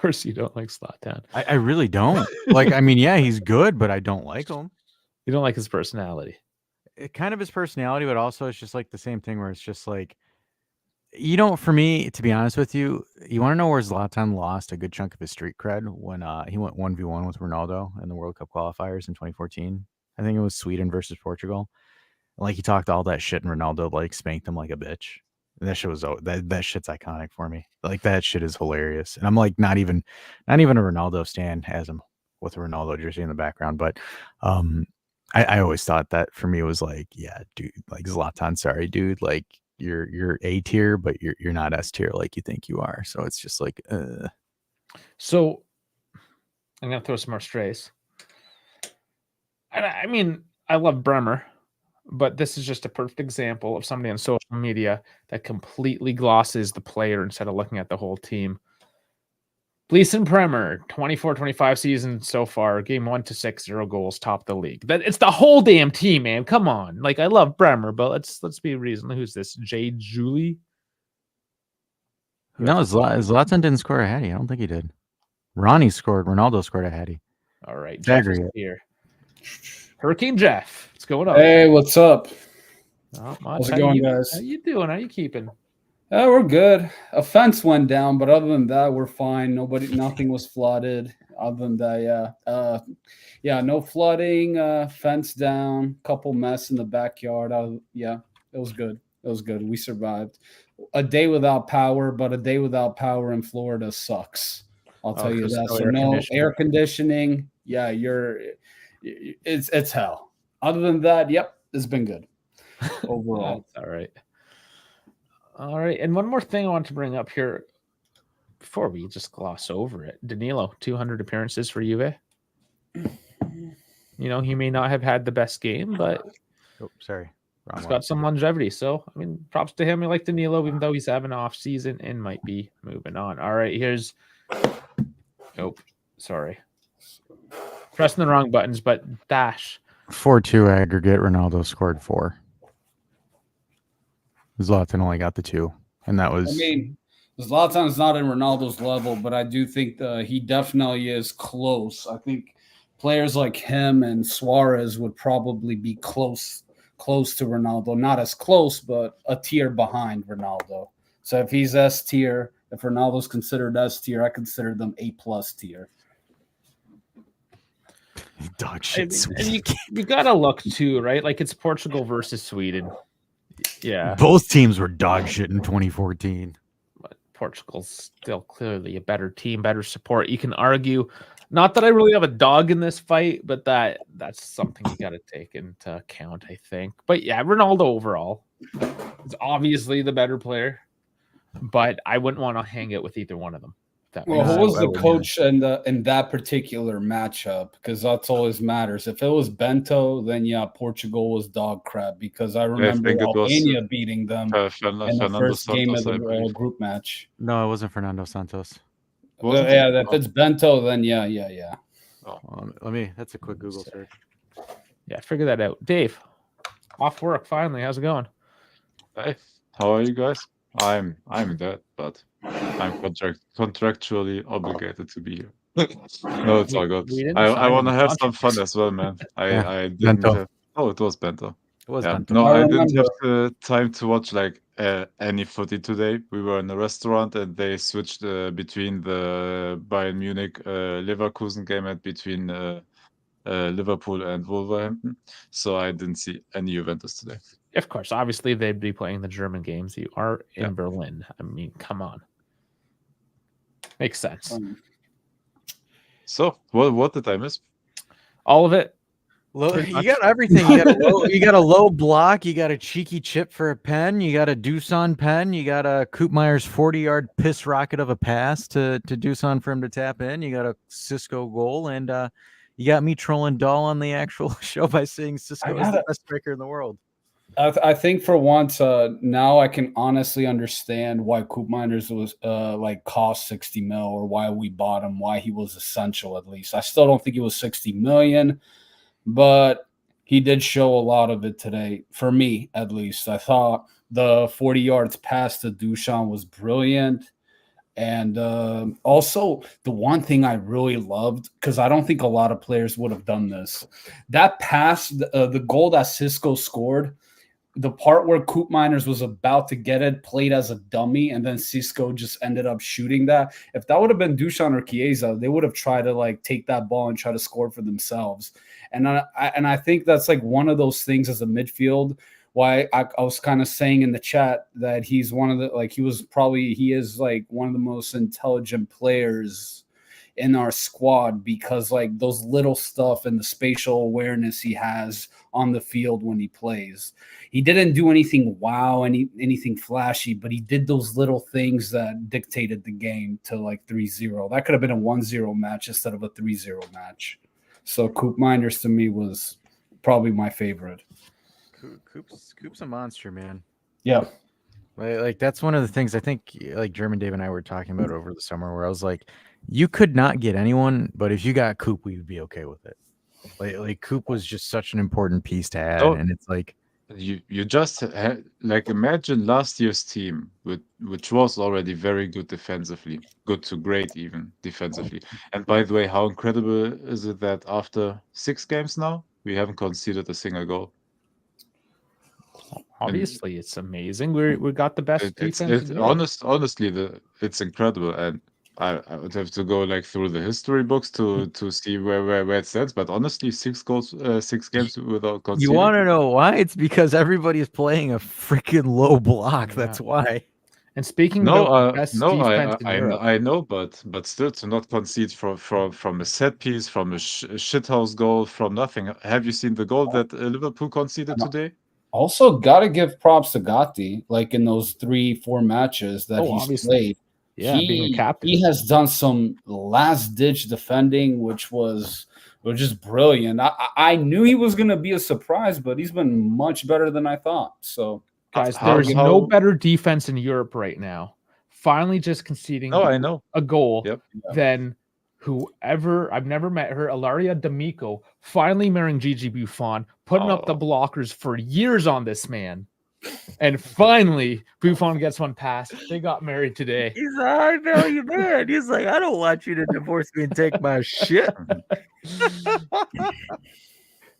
course you don't like Zlatan. I really don't. Like, I mean, yeah, he's good, but I don't like him. You don't like his personality. Kind of his personality, but also it's just like the same thing where it's just like, for me, to be honest with you, you want to know where Zlatan lost a good chunk of his street cred when he went 1v1 with Ronaldo in the World Cup qualifiers in 2014. I think it was Sweden versus Portugal. Like he talked all that shit and Ronaldo like spanked him like a bitch. And that shit was that shit's iconic for me. Like that shit is hilarious. And I'm like not even a Ronaldo stan as him with a Ronaldo jersey in the background. But I always thought that for me was like, yeah, dude, like Zlatan, sorry, dude, like you're A tier, but you're not S tier like you think you are. So it's just like, So I'm gonna throw some more strays. And I mean, I love Bremer, but this is just a perfect example of somebody on social media that completely glosses the player instead of looking at the whole team. Gleason Bremer, 24-25 season so far, game 1 to 6, 0 goals, top the league. That it's the whole damn team, man. Come on. Like, I love Bremer, but let's be reasonable. Who's this? Jay Julie? no, Zlatan didn't score a hattie. I don't think he did. Ronnie scored. Ronaldo scored a hattie. All right, Jeff is here. Hurricane Jeff, what's going on? Hey, what's up? Not much. How's it going, guys? How you doing? How you keeping? We're good. A fence went down, but other than that, we're fine. Nothing was flooded. Other than that, yeah, no flooding. Fence down. Couple mess in the backyard. Yeah, it was good. It was good. We survived. A day without power, but a day without power in Florida sucks. I'll tell you that. So no air conditioning. Yeah, it's hell. Other than that, yep, it's been good overall. All right. All right. And one more thing I want to bring up here before we just gloss over it. Danilo, 200 appearances for Juve. You know, he may not have had the best game, but he's got some longevity. So, I mean, props to him. I like Danilo, even though he's having an off season and might be moving on. All right, here's sorry. Pressing the wrong buttons, but Dash. 4-2 aggregate. Ronaldo scored 4. Zlatan only got the 2, and that was. I mean, Zlatan's not in Ronaldo's level, but I do think he definitely is close. I think players like him and Suarez would probably be close to Ronaldo. Not as close, but a tier behind Ronaldo. So if he's S tier, if Ronaldo's considered S tier, I consider them A+ tier. Dog shit. And you gotta look too, right? Like it's Portugal versus Sweden. Yeah, both teams were dog shit in 2014. But Portugal's still clearly a better team, better support. You can argue, not that I really have a dog in this fight, but that's something you got to take into account, I think. But yeah, Ronaldo overall is obviously the better player, but I wouldn't want to hang it with either one of them. Well, who was the coach in that particular matchup? Because that's always matters. If it was Bento, then yeah, Portugal was dog crap. Because I remember Albania beating them in the first game of the group match. No, it wasn't Fernando Santos. Yeah, if it's Bento, then yeah. Oh, that's a quick Google search. Yeah, figure that out. Dave, off work finally. How's it going? Hey, how are you guys? I'm dead, but I'm contractually obligated to be here. No, it's all good. I want to have some fun as well, man. I didn't have. Oh, it was Bento. It was Bento. No, I didn't have the time to watch like any footy today. We were in a restaurant and they switched between the Bayern Munich Leverkusen game and between Liverpool and Wolverhampton. So I didn't see any Juventus today. Of course, obviously they'd be playing the German games. You are in Berlin. I mean, come on. Makes sense. So what did I miss? All of it. You got everything. You got a low block. You got a cheeky chip for a pen. You got a Dusan pen. You got a Koopmeyer's 40-yard piss rocket of a pass to Dusan for him to tap in. You got a Cisco goal, and you got me trolling Dahl on the actual show by saying Cisco is the best striker in the world. I think for once, now I can honestly understand why Koopmeiners was cost 60 mil, or why we bought him, why he was essential at least. I still don't think he was 60 million, but he did show a lot of it today, for me at least. I thought the 40 yards pass to Dusan was brilliant. And also, the one thing I really loved, because I don't think a lot of players would have done this, that pass, the goal that Cisco scored, the part where Koopmeiners was about to get it, played as a dummy, and then Cisco just ended up shooting that. If that would have been Dusan or Chiesa, they would have tried to take that ball and try to score for themselves. And I think that's one of those things as a midfield. Why I was kind of saying in the chat that he's one of the he is one of the most intelligent players in our squad because like those little stuff and the spatial awareness he has on the field when he plays. He didn't do anything anything flashy, but he did those little things that dictated the game to like 3-0. That could have been a 1-0 match instead of a 3-0 match. So Coop Minders to me was probably my favorite. Coop's a monster, man. Yeah. Like that's one of the things I think like German Dave and I were talking about over the summer where I was like, you could not get anyone, but if you got Coop, we would be okay with it. Like Coop was just such an important piece to add, and it's like you just like imagine last year's team, which was already very good defensively, good to great even defensively. And by the way, how incredible is it that after 6 games now we haven't conceded a single goal? Obviously, it's amazing. We got the best defense. Honestly, it's incredible, and I would have to go like through the history books to see where it stands. But honestly, 6 goals, 6 games without conceding. You want to know why? It's because everybody's playing a freaking low block. That's why. And speaking of the best defense in Europe, I know, but still to not concede from a set piece, from a shithouse goal, from nothing. Have you seen the goal that Liverpool conceded today? Also, gotta give props to Gatti, like in those 3-4 matches that he's played. Yeah, being a captain. He has done some last-ditch defending, which was just brilliant. I knew he was going to be a surprise, but he's been much better than I thought. So, guys, there's no better defense in Europe right now. Finally, just conceding a goal than whoever. I've never met her, Ilaria D'Amico, finally marrying Gigi Buffon, putting up the blockers for years on this man. And finally, Buffon gets one pass. They got married today. He's like, I know you, man. He's like, I don't want you to divorce me and take my shit.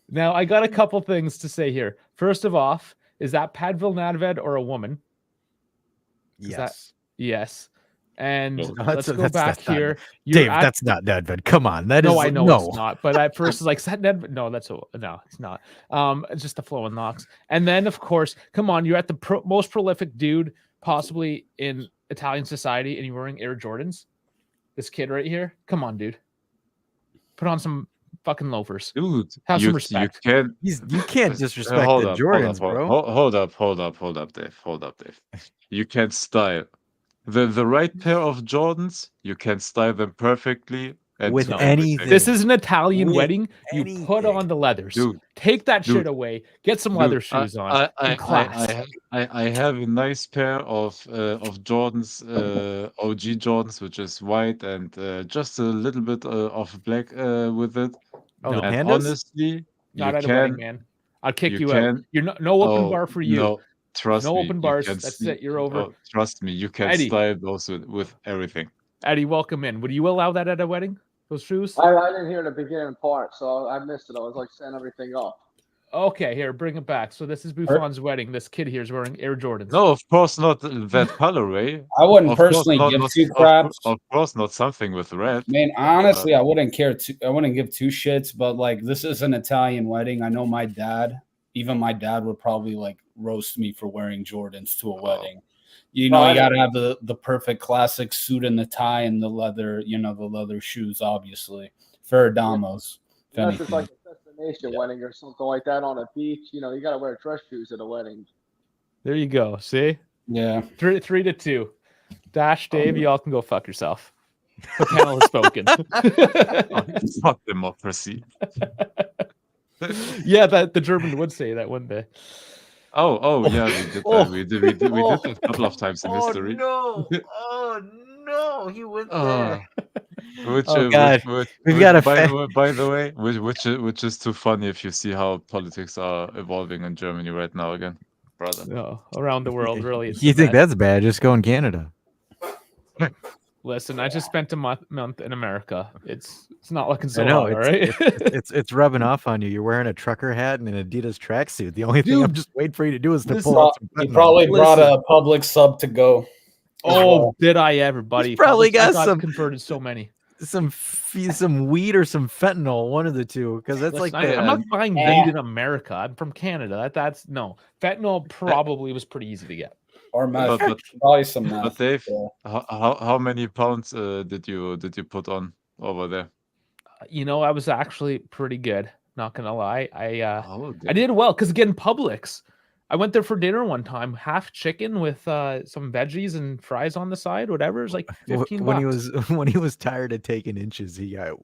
Now, I got a couple things to say here. First of all, is that Padvil Nadved or a woman? Yes. Yes. And No, let's go back here. Dave, that's not Nedved. Come on. That is I know it's not. But at first, it's like, is that Nedved? No, no, it's not. It's just a flowing locks. And then, of course, come on, you're at the most prolific dude possibly in Italian society, and you're wearing Air Jordans. This kid right here. Come on, dude. Put on some fucking loafers. Dude, have some respect. You can't disrespect the Jordans, bro. Hold up, Dave. You can style the right pair of Jordans. You can style them perfectly with anything. This is an Italian wedding. You put on the leathers. Dude, take that shit away. Get some leather shoes on. I have a nice pair of Jordans, OG Jordans, which is white and just a little bit of black with it. Oh, and the pandas? Honestly, not at a wedding, man. I'll kick you out. You're no open bar for you. No, trust me. No open bars. That's it. You're over. Oh, trust me, you can style those with everything. Eddie, welcome in. Would you allow that at a wedding? Those shoes? I didn't hear the beginning part, so I missed it. I was like setting everything up. Okay, here, bring it back. So this is Buffon's wedding. This kid here is wearing Air Jordans. No, of course not that colorway. I wouldn't personally give two craps. Of course not something with red. Man, honestly, I wouldn't care. I wouldn't give 2 shits. But like, this is an Italian wedding. I know my dad. Even my dad would probably like roast me for wearing Jordans to a wedding. You know, you got to have the perfect classic suit and the tie and the leather. You know, the leather shoes, obviously. Ferragamo's. That's just like a destination wedding or something like that on a beach. You know, you got to wear dress shoes at a wedding. There you go. See? Yeah. 3-2. Dash, Dave, y'all can go fuck yourself. The panel has spoken. Fuck democracy. Yeah, that the German would say that, wouldn't they? Oh yeah, we did that. We did that a couple of times in history. Oh no, he went there. God. We've got by the way, which is too funny if you see how politics are evolving in Germany right now again, brother. No, around the world, really. You think that's bad? Just go in Canada. Listen, I just spent a month in America. It's not looking so hot, right? It's rubbing off on you. You're wearing a trucker hat and an Adidas tracksuit. The only thing I'm just waiting for you to do is to pull out some You probably brought a public sub to go. Oh, did I ever, buddy? He's probably got some converted so many. Some weed or some fentanyl, one of the two, because that's like I'm not buying weed in America. I'm from Canada. That's no fentanyl. Probably was pretty easy to get. Or probably some meth. But Dave, how many pounds did you put on over there? I was actually pretty good. Not gonna lie, Oh, I did well because again, Publix. I went there for dinner one time, half chicken with some veggies and fries on the side. Whatever, it's like $15. When he was tired of taking inches, he got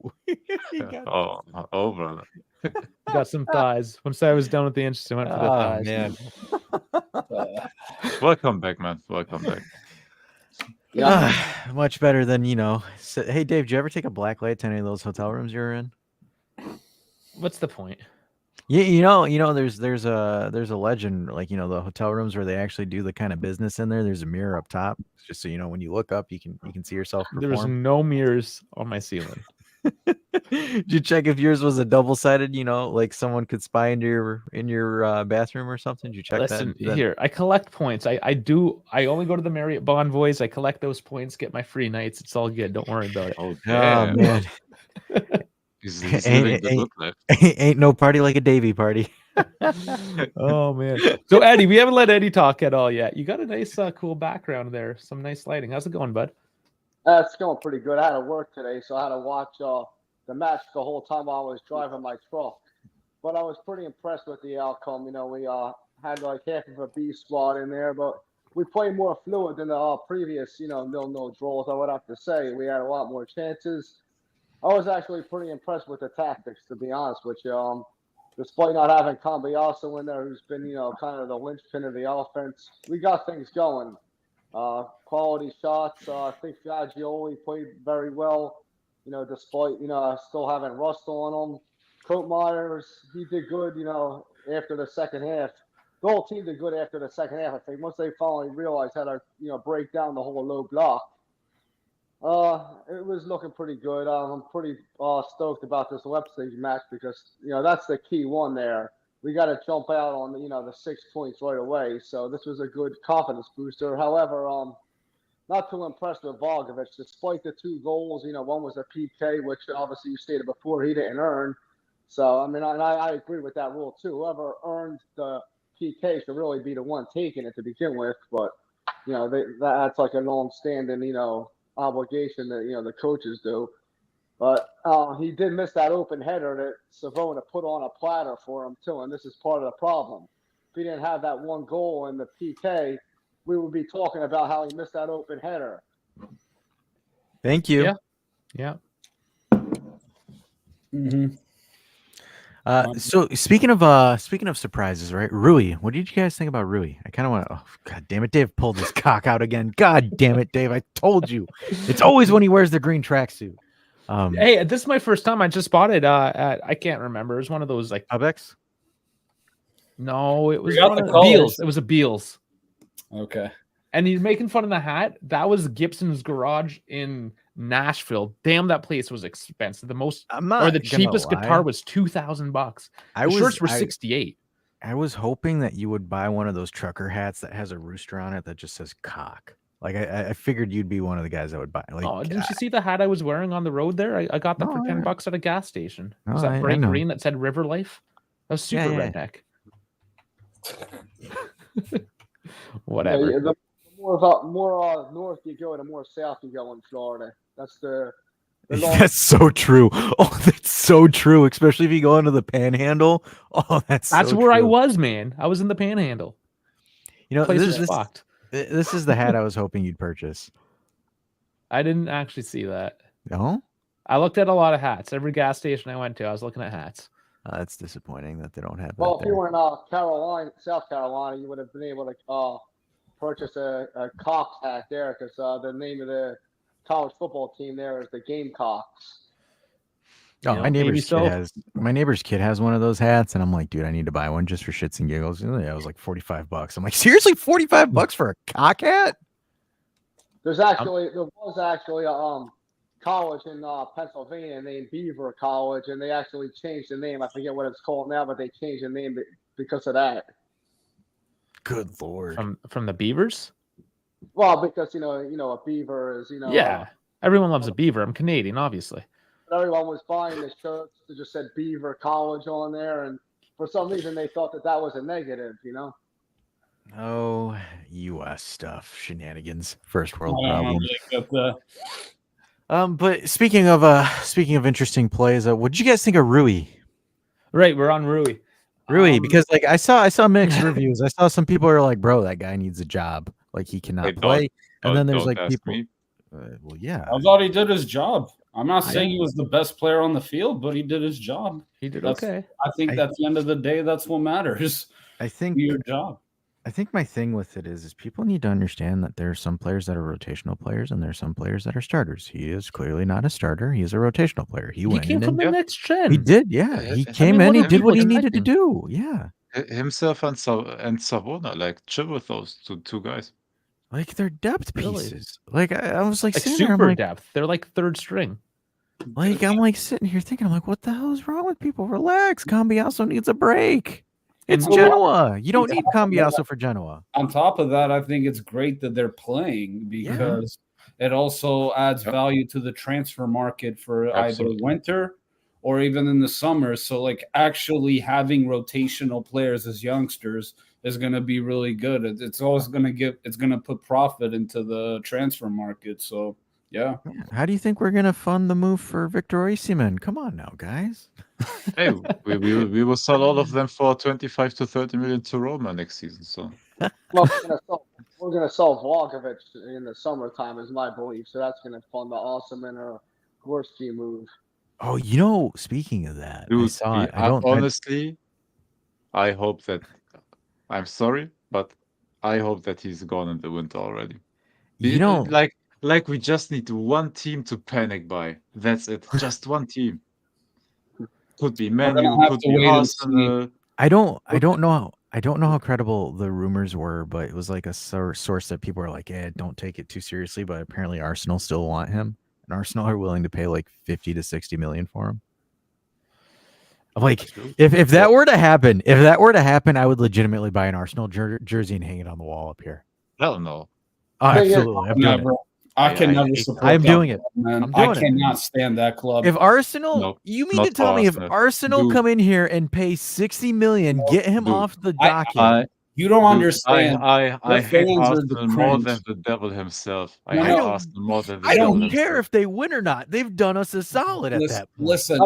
oh, brother. Got some thighs. Once I was done with the inches, I went for the thighs. man. Welcome back, man. Welcome back. Yeah. Much better than hey Dave, did you ever take a black light to any of those hotel rooms you were in? What's the point? Yeah, there's a legend, like the hotel rooms where they actually do the kind of business in there. There's a mirror up top, just so when you look up, you can see yourself perform. There was no mirrors on my ceiling. Did you check if yours was a double-sided? Like someone could spy into your bathroom or something? Did you check Listen, that? here, I collect points. I only go to the Marriott Bonvoys. I collect those points, get my free nights. It's all good. Don't worry about it. Oh, Oh man, he's living the good life. ain't no party like a Davy party. Oh man. So Eddie, we haven't let Eddie talk at all yet. You got a nice, cool background there. Some nice lighting. How's it going, bud? It's going pretty good. I had to work today, so I had to watch the match the whole time while I was driving my truck. But I was pretty impressed with the outcome. We had like half of a B squad in there, but we played more fluid than the previous, 0-0 draws, I would have to say. We had a lot more chances. I was actually pretty impressed with the tactics, to be honest with you. Despite not having Cambiasso in there, who's been, kind of the linchpin of the offense, we got things going. Quality shots. I think Fagioli played very well, despite, still having rust on him. Cope Myers, he did good, after the second half. The whole team did good after the second half, I think, once they finally realized how to, break down the whole low block. It was looking pretty good. I'm pretty stoked about this Leipzig match because, that's the key one there. We got to jump out on, the 6 points right away. So this was a good confidence booster. However, not too impressed with Vlahovic, despite the 2 goals. One was a PK, which obviously you stated before he didn't earn. So, I mean, I agree with that rule too. Whoever earned the PK should really be the one taking it to begin with. But, that's like a long-standing, obligation that, the coaches do. But he did miss that open header that Savona put on a platter for him too, and this is part of the problem. If he didn't have that 1 goal in the PK, we would be talking about how he missed that open header. Thank you. Yeah. Mm-hmm. So speaking of surprises, right? Rui, what did you guys think about Rui? I kind of want to. Oh, God damn it, Dave pulled his cock out again. God damn it, Dave! I told you, it's always when he wears the green tracksuit. Hey, this is my first time. I just bought it at I can't remember. It was one of those like Ubex. No, it was got one the of colors. Beals. It was a Beals. Okay. And he's making fun of the hat. That was Gibson's garage in Nashville. Damn, that place was expensive. The cheapest guitar was $2,000. The shirts were $68. I was hoping that you would buy one of those trucker hats that has a rooster on it that just says cock. Like I figured you'd be one of the guys that would buy. Like, oh, didn't you see the hat I was wearing on the road there? I got that for $10 at a gas station. No, Was that bright know. green that said River Life? That was super redneck. Whatever. Yeah, the more north you go, the more south you go in Florida. That's the that's so true. Oh, that's so true. Especially if you go into the Panhandle. Oh, that's so where I true. was, man. I was in the Panhandle. Place was fucked. This is the hat I was hoping you'd purchase. I didn't actually see that. No? I looked at a lot of hats. Every gas station I went to, I was looking at hats. That's disappointing that they don't have that. Well, if you were in South Carolina, you would have been able to purchase a Cox hat there because the name of the college football team there is the Gamecocks. Oh, my neighbor's kid has one of those hats, and I'm like, dude, I need to buy one just for shits and giggles. Yeah, it was like $45. I'm like, seriously, $45 for a cock hat? There was actually a college in Pennsylvania named Beaver College, and they actually changed the name. I forget what it's called now, but they changed the name because of that. Good Lord. From the Beavers? Well, because a beaver is yeah, everyone loves a beaver. I'm Canadian, obviously. Everyone was buying the shirts that just said Beaver College on there, and for some reason they thought that was a negative, Oh, U.S. stuff, shenanigans, first world I don't problem. really get that. But speaking of interesting plays, what did you guys think of Rui? Right, we're on Rui. Rui, because like I saw mixed reviews. I saw some people are like, "Bro, that guy needs a job. Like he cannot Hey, play." And then there's don't like ask people. me. Well, yeah, I thought he did his job. I'm not Yeah. saying he was the best player on the field, but he did his job. He did That's- okay. I think at the end of the day, that's what matters. I think Do your job. I think my thing with it is people need to understand that there are some players that are rotational players and there are some players that are starters. He is clearly not a starter. He is a rotational player. He went came in from and the next gen. he did, yeah. Yeah, He I came mean, in, what he are did what he people needed to expecting? do. Yeah. Himself and Savona, like chill with those two guys. Like they're depth Really? pieces. Like I was like Like sitting there, I'm super like, depth. They're like third string. I'm like sitting here thinking, I'm like, what the hell is wrong with people? Relax. Cambiaso needs a break. It's And- Genoa. You don't need Cambiaso for Genoa. On top of that, I think it's great that they're playing because it also adds value to the transfer market for Absolutely. either winter or even in the summer. So, like, actually having rotational players as youngsters is going to be really good. It's always going to put profit into the transfer market. So, yeah. How do you think we're gonna fund the move for Victor Osimhen? Come on now, guys. Hey, we will sell all of them for 25 to 30 million to Roma next season. So Well, we're gonna sell Vlahovic in the summertime, is my belief. So that's gonna fund the Osman or Gorski move. Oh, you know, speaking of that, I dude, saw it. honestly, I hope that I'm sorry, but I hope that he's gone in the winter already. You know, Like we just need one team to panic by. That's it. Just one team. Could be Man gonna U, have could to be wait and see. Arsenal. I don't know how credible the rumors were, but it was like a source that people are like, "Yeah, don't take it too seriously." But apparently, Arsenal still want him, and Arsenal are willing to pay like 50 to 60 million for him. Like, if that were to happen, I would legitimately buy an Arsenal jersey and hang it on the wall up here. Hell no. Oh, absolutely, I'm doing it. I can never hate support. I'm that doing it. club, man. I'm doing I it. cannot stand that club. If Arsenal, No, you mean not to tell for me if Arsenal. Arsenal Dude. come in here and pay 60 million, get him Dude, off the I- docket? You don't understand. I The hate fans are the Arsenal more than cringe. the devil himself. I No, hate no. Arsenal more than the I devil don't care himself. if they win or not. They've done us a solid at that point. Listen,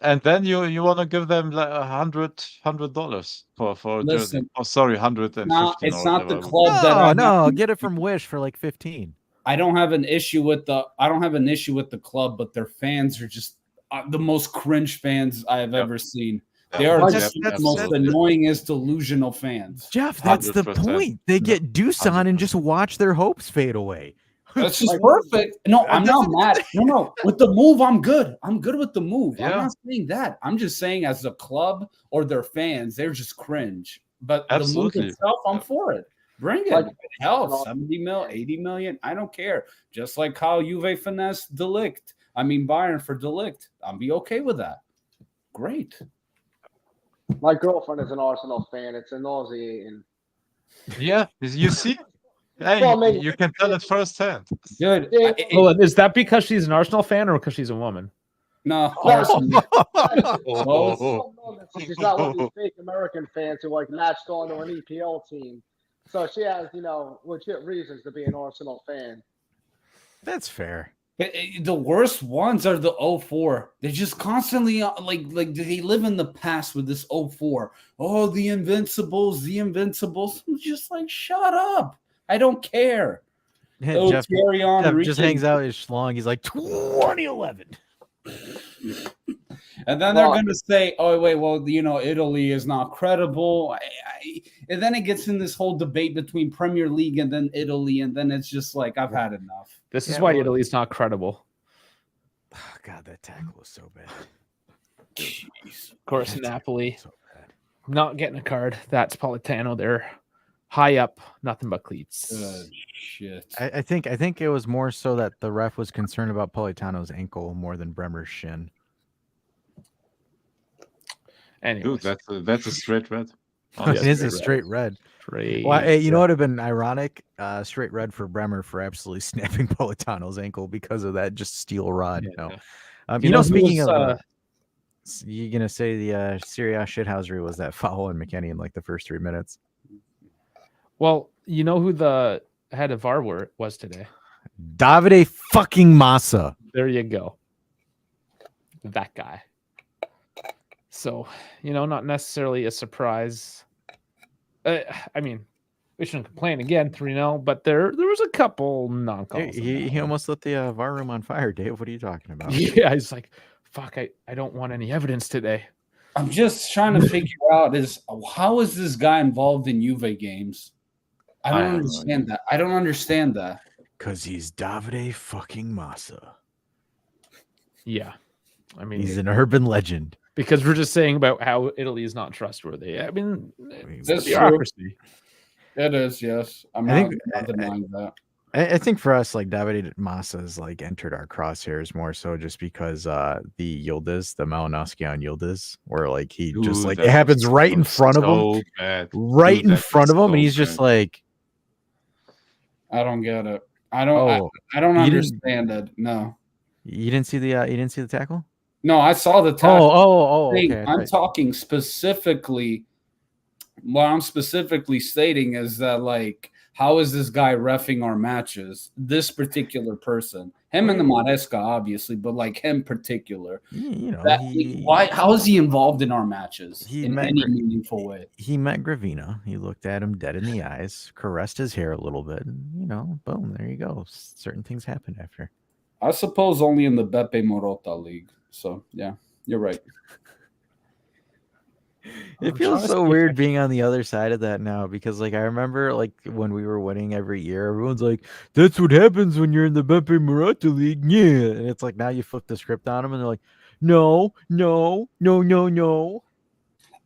And then you want to give them like $100 for a jersey. Listen. Oh, sorry, 150. it's or not the whatever. club that I No, have- get it from Wish for like 15. I don't have an issue with the club, but their fans are just the most cringe fans I have ever seen. They are That's- just the that's- most that's- annoyingest delusional fans. Jeff, that's the 100%. point. They get Deuce on and just watch their hopes fade away. That's just perfect. No, I'm not mad. No, with the move, I'm good. I'm good with the move. I'm Yeah. not saying that. I'm just saying as a club or their fans, they're just cringe. But Absolutely. the move itself, I'm for it. Bring it. Like- Hell, 70 mil, 80 million. I don't care. Just like how Juve finesse Delict. I mean, Bayern for Delict. I'll be okay with that. Great. My girlfriend is an Arsenal fan. It's nauseating. Yeah, you see? Hey, Well, maybe- you can tell it firsthand. Dude. Yeah. Oh, is that because she's an Arsenal fan or because she's a woman? No, Arsenal. She's not one of these fake American fans who like latched onto an EPL team. So she has, legit reasons to be an Arsenal fan. That's fair. The worst ones are the 04. They just constantly like they live in the past with this 04. Oh, the Invincibles. I'm just like, shut up. I don't care. Jeff, Thierry Henry just hangs out his schlong. He's like 2011. And then they're going to say, oh, wait, well, Italy is not credible. And then it gets in this whole debate between Premier League and then Italy. And then it's just like, I've had enough. This is why Italy's not credible. Oh, God, that tackle was so bad. Jeez. Of course, That Napoli tackle was so bad. not getting a card. That's Politano. They're high up, nothing but cleats. Good shit. I think it was more so that the ref was concerned about Politano's ankle more than Bremer's shin. Anyways, Dude, that's a straight red. It is a straight red. straight. Well, hey, you know what would have been ironic? Straight red for Bremer for absolutely snapping Politano's ankle because of that just steel rod. Yeah. Speaking who of, was, you gonna say the Serie A shithousery was that foul on McKennie in like the first 3 minutes? well, you know who the head of VAR was today? Davide fucking Massa. There you go. That guy. So, not necessarily a surprise. I mean, we shouldn't complain again, 3-0, but there was a couple non-calls. He almost lit the VAR room on fire, Dave. What are you talking about? Yeah, he's like, fuck, I don't want any evidence today. I'm just trying to figure out how is this guy involved in Juve games? I don't understand that. I don't understand that. Because he's Davide fucking Massa. Yeah. I mean, he's an urban legend. Because we're just saying about how Italy is not trustworthy. I mean, that's bureaucracy. It is, yes. I'm not denying that. I think for us, like Davide Massa has like entered our crosshairs more so just because the Yildiz, the Malinowski on Yildiz, where like he just like it happens right in front of him, right in front of him, and he's just like, I don't get it. I don't understand it. No, you didn't see the tackle. No, I saw the tackle. Okay. I'm talking specifically. What I'm specifically stating is that, like, how is this guy reffing our matches? This particular person, him and the Maresca, obviously, but like him particular. Why? How is he involved in our matches in any meaningful way? He met Gravina. He looked at him dead in the eyes, caressed his hair a little bit, and boom, there you go. Certain things happen after. I suppose only in the Beppe Morota league. So yeah, you're right. It feels so weird being on the other side of that now because, like, I remember, like, when we were winning every year, everyone's like, "That's what happens when you're in the Beppe Morata league." Yeah, and it's like now you flip the script on them, and they're like, "No."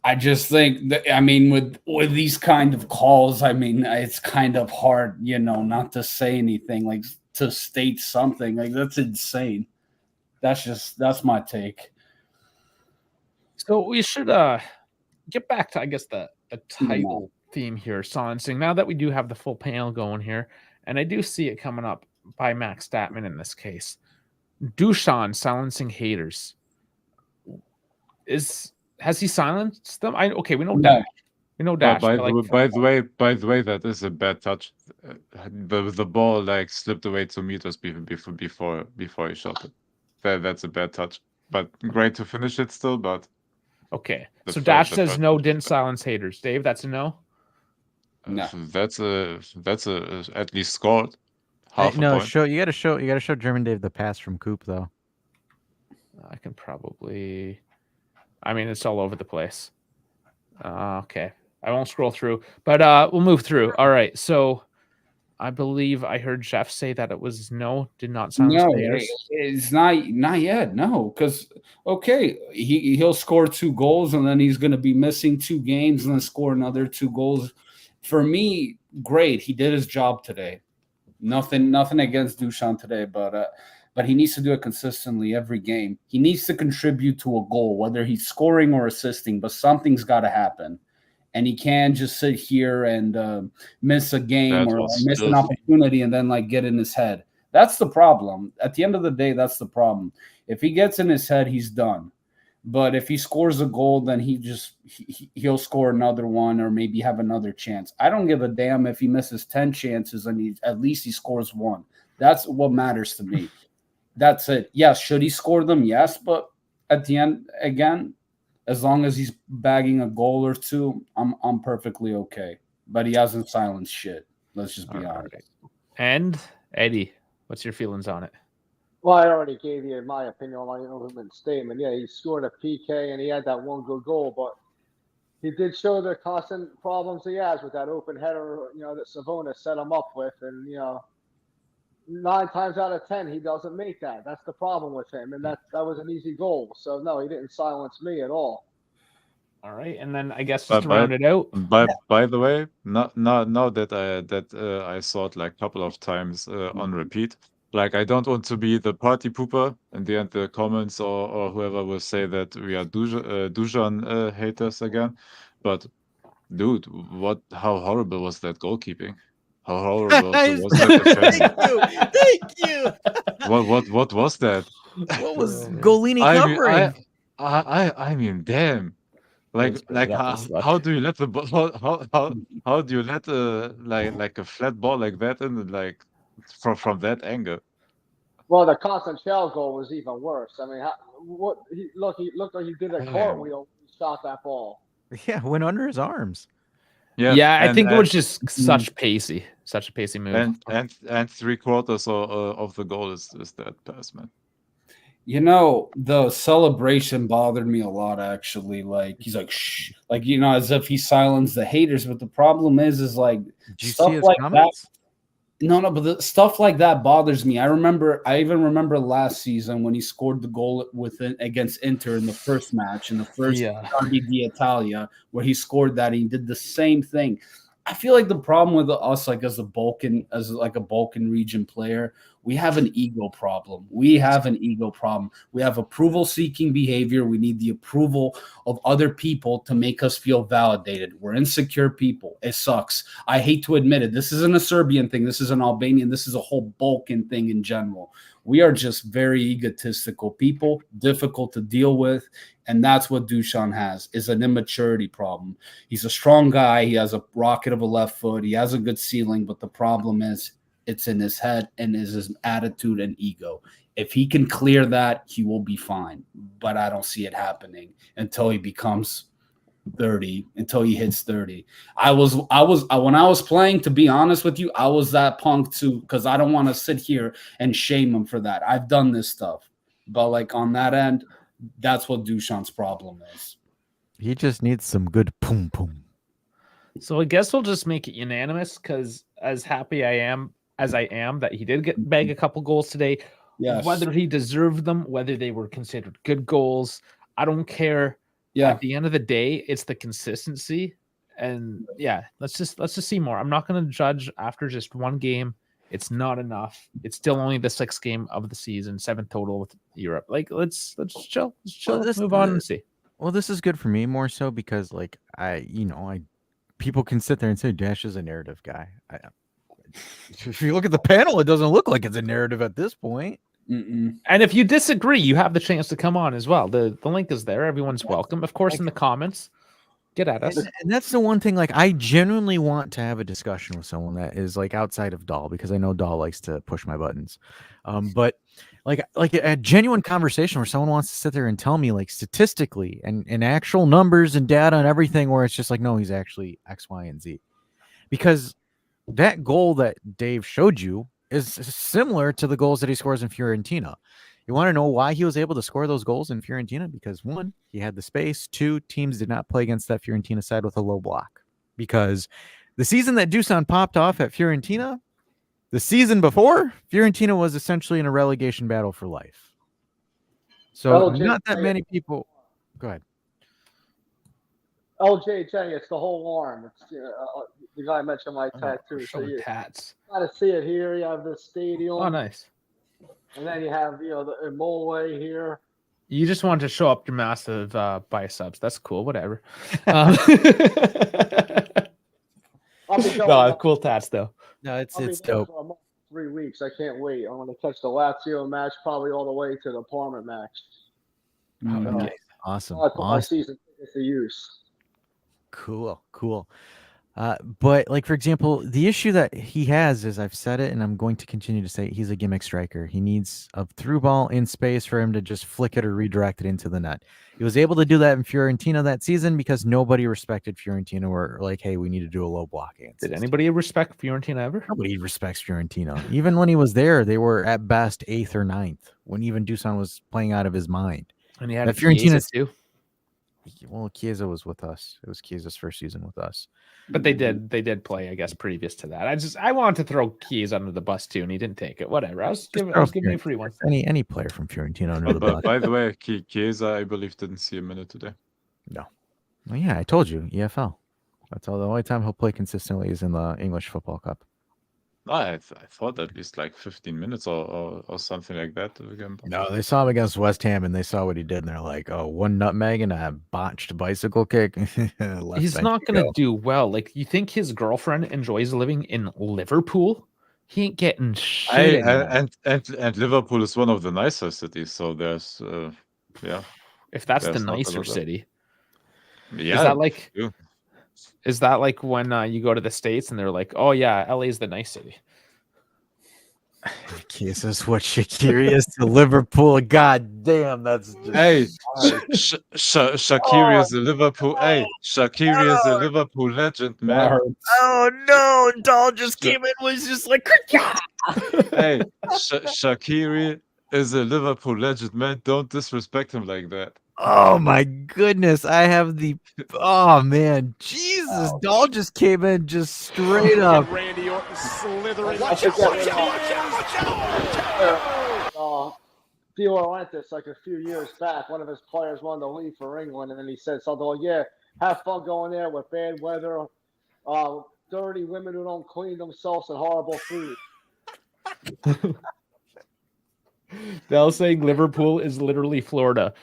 I just think that, I mean, with these kind of calls, I mean, it's kind of hard, not to say anything, like to state something like that's insane. That's my take. So we should get back to, I guess, the title theme here, silencing. Now that we do have the full panel going here, and I do see it coming up by Max Statman in this case. Dusan silencing haters. Has he silenced them? We know Dash. We know Dash. By the way, that is a bad touch. The ball like slipped away 2 meters before he shot it. That's a bad touch. But great to finish it still, but okay. So Dash says no, didn't silence haters. Dave, that's a no? No. That's a at least scored. Half a point. You gotta show German Dave the pass from Coop though. I can probably, I mean, it's all over the place. Okay. I won't scroll through, but we'll move through. All right. So I believe I heard Jeff say that it was no, did not silence haters. It's not yet. No, because he'll score 2 goals and then he's going to be missing 2 games and then score another 2 goals. For me, great. He did his job today. Nothing against Dusan today, but he needs to do it consistently every game. He needs to contribute to a goal, whether he's scoring or assisting. But something's got to happen. And he can't just sit here and miss a game or miss an opportunity and then like get in his head. That's the problem. At the end of the day, that's the problem. If he gets in his head, he's done. But if he scores a goal, then he'll score another one or maybe have another chance. I don't give a damn if he misses 10 chances and at least he scores 1. That's what matters to me. That's it. Yes, should he score them? Yes, but at the end, again, as long as he's bagging a goal or 2, I'm perfectly okay. But he hasn't silenced shit. Let's just be honest. Right. And Eddie, what's your feelings on it? Well, I already gave you my opinion on my opening statement. Yeah, he scored a PK and he had that 1 good goal, but he did show the constant problems he has with that open header, that Savona set him up with, and 9 times out of 10 he doesn't make that. That's the problem with him, and that was an easy goal. So no, he didn't silence me at all. All right, and then I guess just to round it out. By the way, now that I saw it like a couple of times on repeat. Like, I don't want to be the party pooper. In the end, the comments or whoever will say that we are Dusan haters again. But dude, how horrible was that goalkeeping? How horrible was that defending? Thank you. What was that? What was Golini covering? I mean, damn. How do you let the ball? How do you let like a flat ball like that in? Like, from that angle. Well, the Constantiel goal was even worse. I mean, he looked like he did a Yeah. cartwheel when he shot that ball. Yeah, went under his arms. Yeah, I and- think it and- was just such a pacey move. and 3/4 of the goal is that pass, man. You know, the celebration bothered me a lot, actually. Like, he's like, shh. Like, you know, as if he silenced the haters. But the problem is like, Did you stuff see his like comments? that. No, but the stuff like that bothers me. I even remember last season when he scored the goal against Inter in the first match, in the first Derby d'Italia, where he scored that. He did the same thing. I feel like the problem with us, like as a Balkan region player, we have an ego problem. We have approval-seeking behavior. We need the approval of other people to make us feel validated. We're insecure people. It sucks. I hate to admit it. This isn't a Serbian thing. This is an Albanian. This is a whole Balkan thing in general. We are just very egotistical people, difficult to deal with. And that's what Dusan has, is an immaturity problem. He's a strong guy. He has a rocket of a left foot. He has a good ceiling. But the problem is it's in his head and is his attitude and ego. If he can clear that, he will be fine. But I don't see it happening until he becomes 30, until he hits 30. When I was playing, to be honest with you, I was that punk too, because I don't want to sit here and shame him for that. I've done this stuff. But like on that end, that's what Dusan's problem is. He just needs some good boom boom. So I guess we'll just make it unanimous, because as happy I am that he did bag a couple goals today, Yes. whether he deserved them, whether they were considered good goals, I don't care. Yeah. At the end of the day, it's the consistency. And yeah, let's just see more. I'm not going to judge after just one game. It's not enough. It's still only the 6th game of the season, 7th total with Europe. Like, let's chill. Let's move on and see. Well, this is good for me more so because, like, people can sit there and say Dash is a narrative guy. If you look at the panel, it doesn't look like it's a narrative at this point. Mm-mm. And if you disagree, you have the chance to come on as well. The link is there. Everyone's welcome. Of course, in the comments, get at us. And that's the one thing, like, I genuinely want to have a discussion with someone that is like outside of Dahl, because I know Dahl likes to push my buttons. But like a genuine conversation where someone wants to sit there and tell me, like, statistically and actual numbers and data and everything, where it's just like, no, he's actually X, Y, and Z. Because that goal that Dave showed you is similar to the goals that he scores in Fiorentina. You want to know why he was able to score those goals in Fiorentina? Because 1, he had the space. 2, teams did not play against that Fiorentina side with a low block. Because the season that Dusan popped off at Fiorentina, the season before, Fiorentina was essentially in a relegation battle for life. So not that many people. Go ahead. LJJ, it's the whole arm. It's the guy mentioned my tattoo. So you tats. Gotta see it here. You have the stadium. Oh, nice. And then you have, the Mole here. You just wanted to show up your massive biceps. That's cool. Whatever. I'll be going cool tats though. No, it's I'll be dope. for a month, 3 weeks. I can't wait. I'm going to catch the Lazio match, probably all the way to the Parma match. Okay. Awesome. I'll put my season tickets to use. Cool. But like, for example, the issue that he has is, I've said it and I'm going to continue to say it, he's a gimmick striker. He needs a through ball in space for him to just flick it or redirect it into the net. He was able to do that in Fiorentina that season because nobody respected Fiorentina. Were like, hey, we need to do a low block against Did this anybody respect Fiorentina ever? Nobody respects Fiorentina. Even when he was there, they were at best 8th or 9th when even Dusan was playing out of his mind. And he had Fiorentina too. Well, Chiesa was with us. It was Chiesa's first season with us. But they did play, I guess, previous to that. I wanted to throw Chiesa under the bus too, and he didn't take it. Whatever. I was giving you a free one. Any player from Fiorentina under the bus. By the way, Chiesa, I believe, didn't see a minute today. No. Well, yeah, I told you, EFL. That's all. The only time he'll play consistently is in the English Football Cup. I thought at least like 15 minutes or something like that. No, they saw him against West Ham and they saw what he did, and they're like, oh, 1 nutmeg and a botched bicycle kick. He's not going to do well. Like, you think his girlfriend enjoys living in Liverpool? He ain't getting shit. And Liverpool is one of the nicer cities, so there's If that's the there's not a nicer lot of- city. Yeah. Is that like when you go to the States and they're like, oh yeah, LA is the nice city? This is what Shaqiri is to Liverpool. God damn, that's just Hey, harsh. Shaqiri is a Liverpool. Hey, Shaqiri is a Liverpool legend, That man. hurts. Oh no! Dahl just came in, was just like, Hey, Shaqiri is a Liverpool legend, man. Don't disrespect him like that. oh my goodness! I have the, oh man, Jesus! Dahl just came in, just straight up. Randy Orton slithering. Watch out, watch out. De Laurentiis, like a few years back, one of his players wanted to leave for England, and then he said something like, "Yeah, have fun going there with bad weather, dirty women who don't clean themselves, and horrible food." They'll saying Liverpool is literally Florida,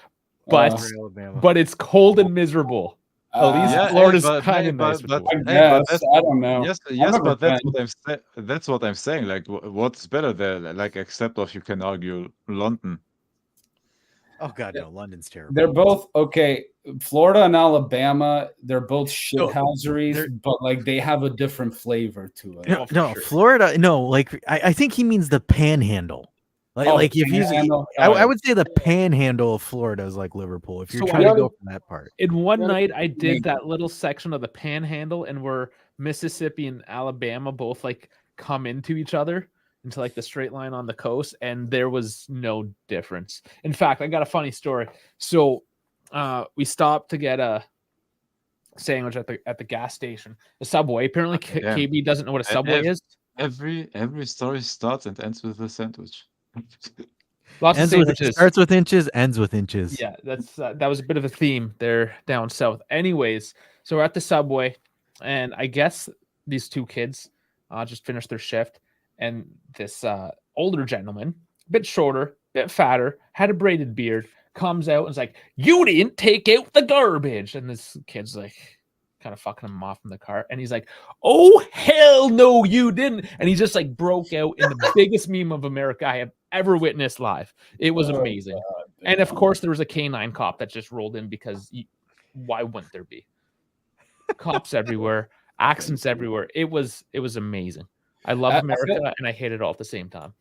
but Alabama. but it's cold and miserable. At least Yeah, Florida's hey, kind of nice. but I with the weather. hey, but guess. that's I don't know. yes, I've yes, never but that's been. what that's what I'm saying. Like, what's better there? Like, except of you can argue London. Oh god, no, London's terrible. They're both okay. Florida and Alabama, they're both they're- shithouseries, but like they have a different flavor to it. No, for no, sure. Florida. No, like I think he means the Panhandle. Like, Oh, like if he's, Panhandle. I would say the Panhandle of Florida is like Liverpool. If you're So trying to I- go from that part. In one Yeah, night, I me. did that little section of the Panhandle, and where Mississippi and Alabama both like come into each other into like the straight line on the coast, and there was no difference. In fact, I got a funny story. So, we stopped to get a sandwich at the gas station, the Subway. Apparently, Yeah. KB doesn't know what a E- Subway ev- is. Every story starts and ends with a sandwich. Lots of sandwiches. Starts with inches, ends with inches. Yeah, that's that was a bit of a theme there down south. Anyways, so we're at the Subway, and I guess these two kids just finished their shift, and this older gentleman, bit shorter, bit fatter, had a braided beard, comes out and is like, "You didn't take out the garbage," and this kid's like, kind of fucking him off in the car, and he's like, "Oh hell no, you didn't!" And he just like broke out in the biggest meme of America I have ever witnessed live. It was amazing. And of course, there was a canine cop that just rolled in because why wouldn't there be? Cops everywhere, accents everywhere. It was amazing. I love I America and I hate it all at the same time.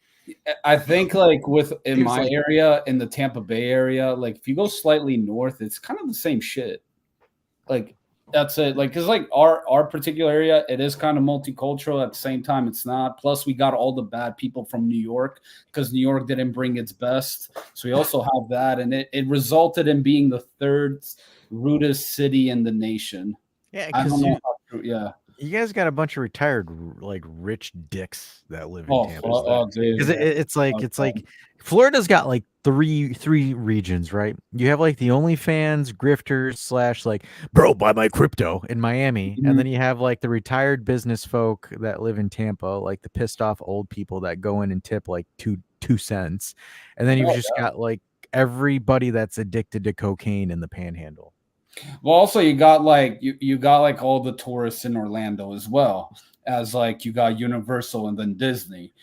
I think like in He was my like- area, in the Tampa Bay area, like if you go slightly north, it's kind of the same shit. Like that's it. Like because like our particular area, it is kind of multicultural. At the same time, it's not. Plus, we got all the bad people from New York because New York didn't bring its best. So we also have that, and it resulted in being the third rudest city in the nation. Yeah, I because don't know how true. Yeah. you guys got a bunch of retired like rich dicks that live in Oh, Tampa. dude. Because it's like Florida's got like three regions, right? You have like the OnlyFans grifters / like, bro, buy my crypto in Miami, and then you have like the retired business folk that live in Tampa, like the pissed off old people that go in and tip like two cents, and then you've just got like everybody that's addicted to cocaine in the Panhandle. Well, also you got like you got like all the tourists in Orlando as well as like you got Universal and then Disney.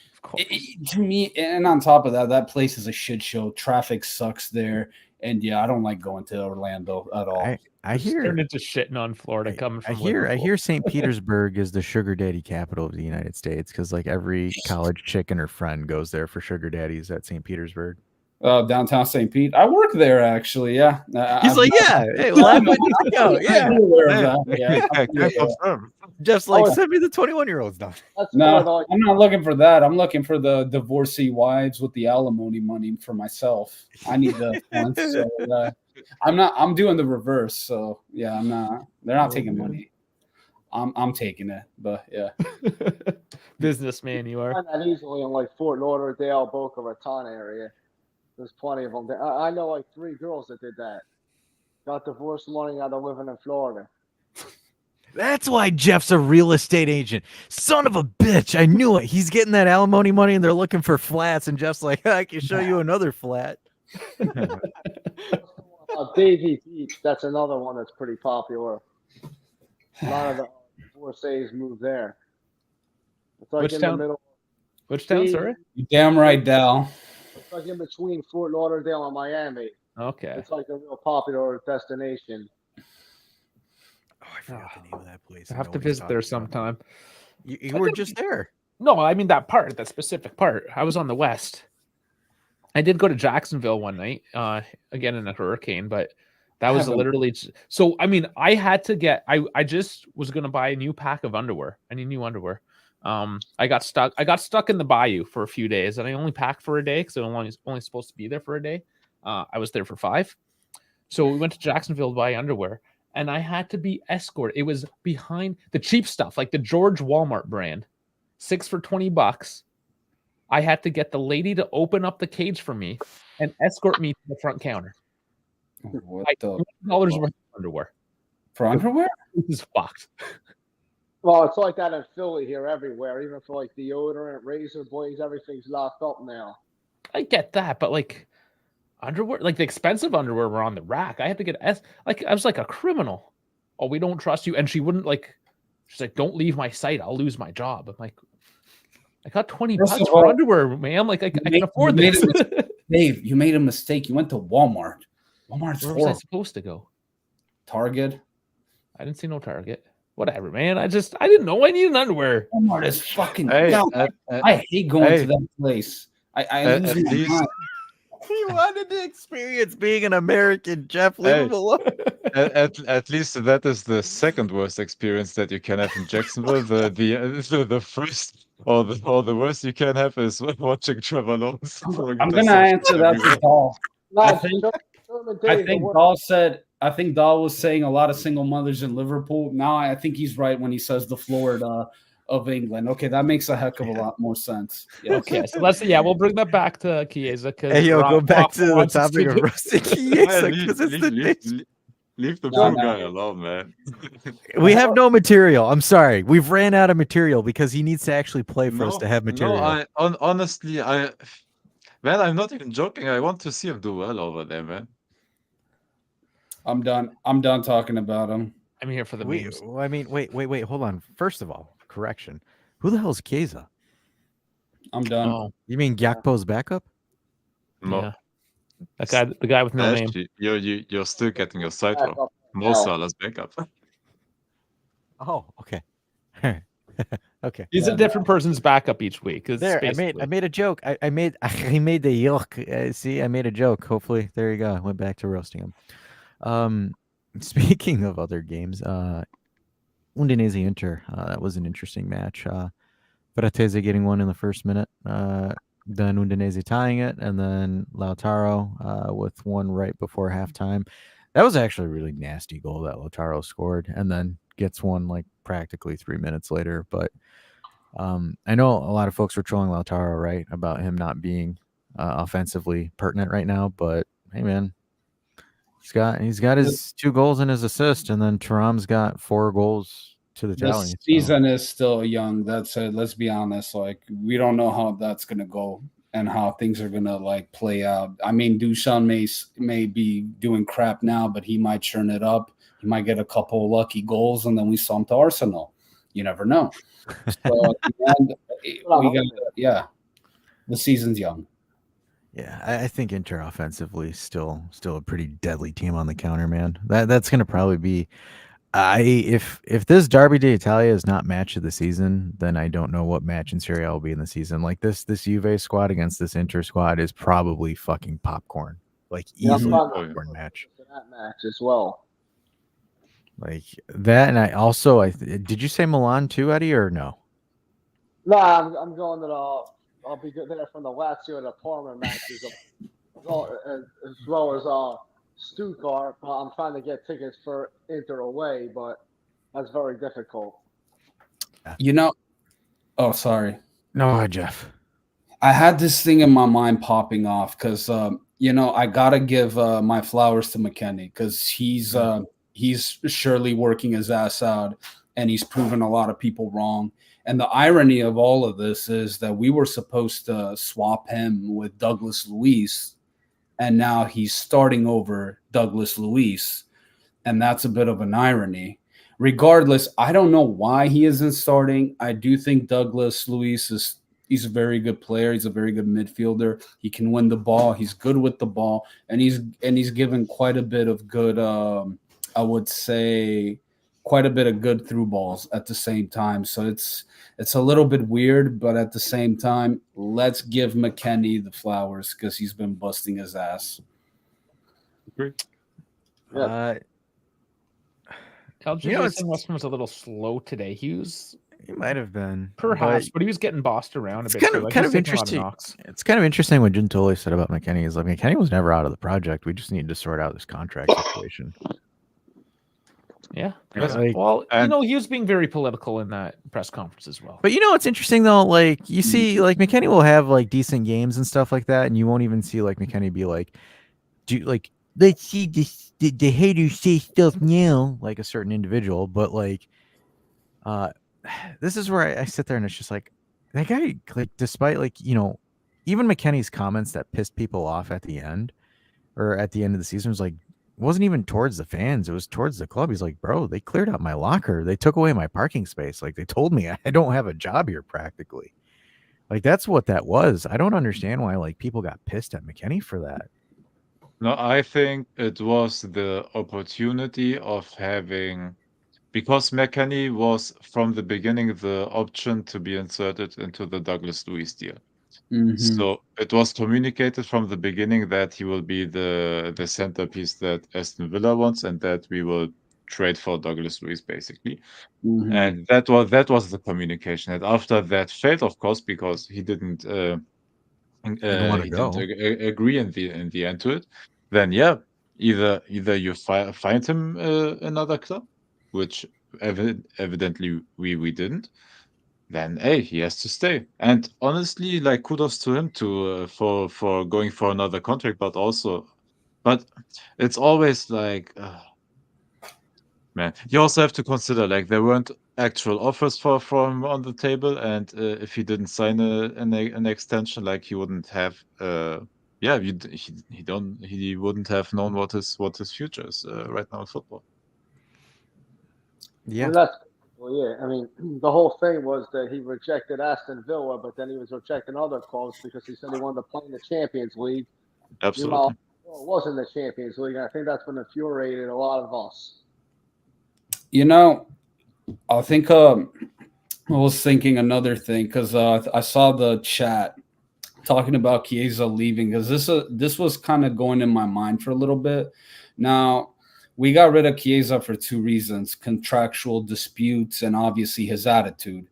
To me, and on top of that, that place is a shit show. Traffic sucks there, and yeah, I don't like going to Orlando at all. I hear Turned into shitting on Florida coming from I Liverpool. hear St. Petersburg is the sugar daddy capital of the United States because like every college chick and her friend goes there for sugar daddies at St. Petersburg. Downtown St. Pete. I work there actually. Yeah, He's like, yeah, hey, well, I'm yeah. I'm aware of Hey, that. Yeah, I I'm can aware. confirm. Just like Oh, send me the 21-year-olds down. That's No, more like I'm not looking for that. I'm looking for the divorcee wives with the alimony money for myself. I need the funds. So, I'm doing the reverse. So yeah, I'm not. They're not taking money. I'm taking it. But yeah. Businessman, you are. find that easily in like Fort Lauderdale, Boca Raton area. There's plenty of them. I know like 3 girls that did that. Got divorced money out of living in Florida. That's why Jeff's a real estate agent. Son of a bitch. I knew it. He's getting that alimony money and they're looking for flats. And Jeff's like, I can show you another flat. Davy Beach, that's another one that's pretty popular. A lot of the divorcees move there. It's like Which in town? the middle. Which town, sorry? You damn right, Dal. It's like in between Fort Lauderdale and Miami. Okay. It's like a real popular destination. Oh, I forgot the name of that place. I have to visit there sometime. You were just there. No, I mean that specific part. I was on the west. I did go to Jacksonville one night, again in a hurricane, but that was literally so. I mean, I had to get. I just was gonna buy a new pack of underwear. I need new underwear. I got stuck in the bayou for a few days, and I only packed for a day because I was only supposed to be there for a day. I was there for 5, so we went to Jacksonville to buy underwear, and I had to be escorted. It was behind the cheap stuff, like the George Walmart brand, 6 for $20. I had to get the lady to open up the cage for me and escort me to the front counter. What Like the $2 worth of underwear. for underwear? This is fucked. Well, it's like that in Philly here everywhere. Even for like deodorant, razor blades, everything's locked up now. I get that, but like underwear, like the expensive underwear were on the rack. I had to get like I was like a criminal. Oh, we don't trust you. And she wouldn't like. She's like, don't leave my site. I'll lose my job. I'm like, I got $20 for underwear, man. Like I can afford this. Dave, you made a mistake. You went to Walmart. Walmart's Where was I supposed to go? Target. I didn't see no Target. Whatever, man. I didn't know I needed underwear. Walmart is fucking. Hey, I hate going to that place. I lose my mind. He wanted to experience being an American, Jeff. Leave him alone. At least that is the second worst experience that you can have in Jacksonville. The first or the worst you can have is watching Trevor Lawrence. I'm gonna answer that to Dahl. I think Dahl was saying a lot of single mothers in Liverpool. Now I think he's right when he says the Florida of England. Okay, that makes a heck of a lot more sense. Yes. Okay, so we'll bring that back to Chiesa. Hey, yo, go back to the topic of roasting Chiesa because it's the Leave the poor guy alone, man. We have no material. I'm sorry. We've ran out of material because he needs to actually play for us to have material. No, honestly, man, I'm not even joking. I want to see him do well over there, man. I'm done talking about him. I'm here for the memes. I mean, wait. Hold on. First of all, correction. Who the hell is Chiesa? I'm done. Oh, You mean Gakpo's backup? No. yeah. That guy, the guy with no name. Actually, you're still getting your side wrong. Mo Salah's backup. Oh, okay. Okay. He's a different person's backup each week. There, I made a joke. I made the yoke. See, I made a joke. Hopefully, there you go. I went back to roasting him. Speaking of other games, Udinese Inter. That was an interesting match. Beratese getting one in the first minute. Then Udinese tying it, and then Lautaro with one right before halftime. That was actually a really nasty goal that Lautaro scored, and then gets one like practically 3 minutes later. But I know a lot of folks were trolling Lautaro, right, about him not being offensively pertinent right now. But hey, man, he's got his 2 goals and his assist, and then Thuram's got 4 goals to the tally. The season is still young. That's it. Let's be honest. Like, we don't know how that's gonna go and how things are gonna like play out. I mean, Dusan may be doing crap now, but he might churn it up. He might get a couple of lucky goals, and then we saw him to Arsenal. You never know. So at the end, the season's young. Yeah, I think Inter offensively still a pretty deadly team on the counter, man. That's gonna probably be. If this Derby d'Italia is not match of the season, then I don't know what match in Serie A will be in the season. Like this Juve squad against this Inter squad is probably fucking popcorn. Like easily popcorn match. That match as well. Like that, and I did you say Milan too, Eddie, or no? No, I'm going to the. I'll be there from the Lazio and the Parma matches, as well as Stuttgart. I'm trying to get tickets for Inter away, but that's very difficult. You know, oh, sorry. No, Jeff. I had this thing in my mind popping off because, I got to give my flowers to McKennie because he's surely working his ass out and he's proven a lot of people wrong. And the irony of all of this is that we were supposed to swap him with Douglas Luiz, and now he's starting over Douglas Luiz, and that's a bit of an irony. Regardless, I don't know why he isn't starting. I do think Douglas Luiz he's a very good player. He's a very good midfielder. He can win the ball. He's good with the ball, and he's given quite a bit of good, I would say, quite a bit of good through balls at the same time. So it's a little bit weird, but at the same time, let's give McKennie the flowers because he's been busting his ass. Great. Yeah. LJ You know, it's- Weston was a little slow today. He might have been perhaps, but he was getting bossed around a bit. kind too. of- Like, kind he's of taking a lot interesting. knocks. It's kind of interesting what Gintoli said about McKennie. Is like McKennie was never out of the project. We just needed to sort out this contract situation. Yeah. Yes. Like, Well, and- he was being very political in that press conference as well. but you know what's interesting though? Like you see, like McKennie will have like decent games and stuff like that, and you won't even see like McKennie be like, "Do like let's see this the haters say stuff now," like a certain individual. But like, this is where I sit there and it's just like that guy. Like, despite like even McKennie's comments that pissed people off at the end or at the end of the season was like. Wasn't even towards the fans. It was towards the club. He's like, bro, they cleared out my locker. They took away my parking space. Like they told me I don't have a job here practically. Like that's what that was. I don't understand why like people got pissed at McKennie for that. No, I think it was the opportunity of having, because McKennie was from the beginning the option to be inserted into the Douglas Luiz deal. So it was communicated from the beginning that he will be the centerpiece that Aston Villa wants, and that we will trade for Douglas Luiz basically. And that was the communication. And after that failed, of course, because he didn't agree in the end to it. Then either you find him another club, which evidently we didn't. Then hey, he has to stay. And honestly, like kudos to him for going for another contract, but it's always like man, you also have to consider like there weren't actual offers for him on the table, and if he didn't sign an extension, like he wouldn't have he wouldn't have known what his future is right now in football. Yeah. I mean, the whole thing was that he rejected Aston Villa, but then he was rejecting other clubs because he said he wanted to play in the Champions League. Absolutely. Meanwhile, it wasn't the Champions League, and I think that's what infuriated a lot of us. I think I was thinking another thing because I saw the chat talking about Chiesa leaving because this was kind of going in my mind for a little bit. Now, we got rid of Chiesa for two reasons: contractual disputes and obviously his attitude.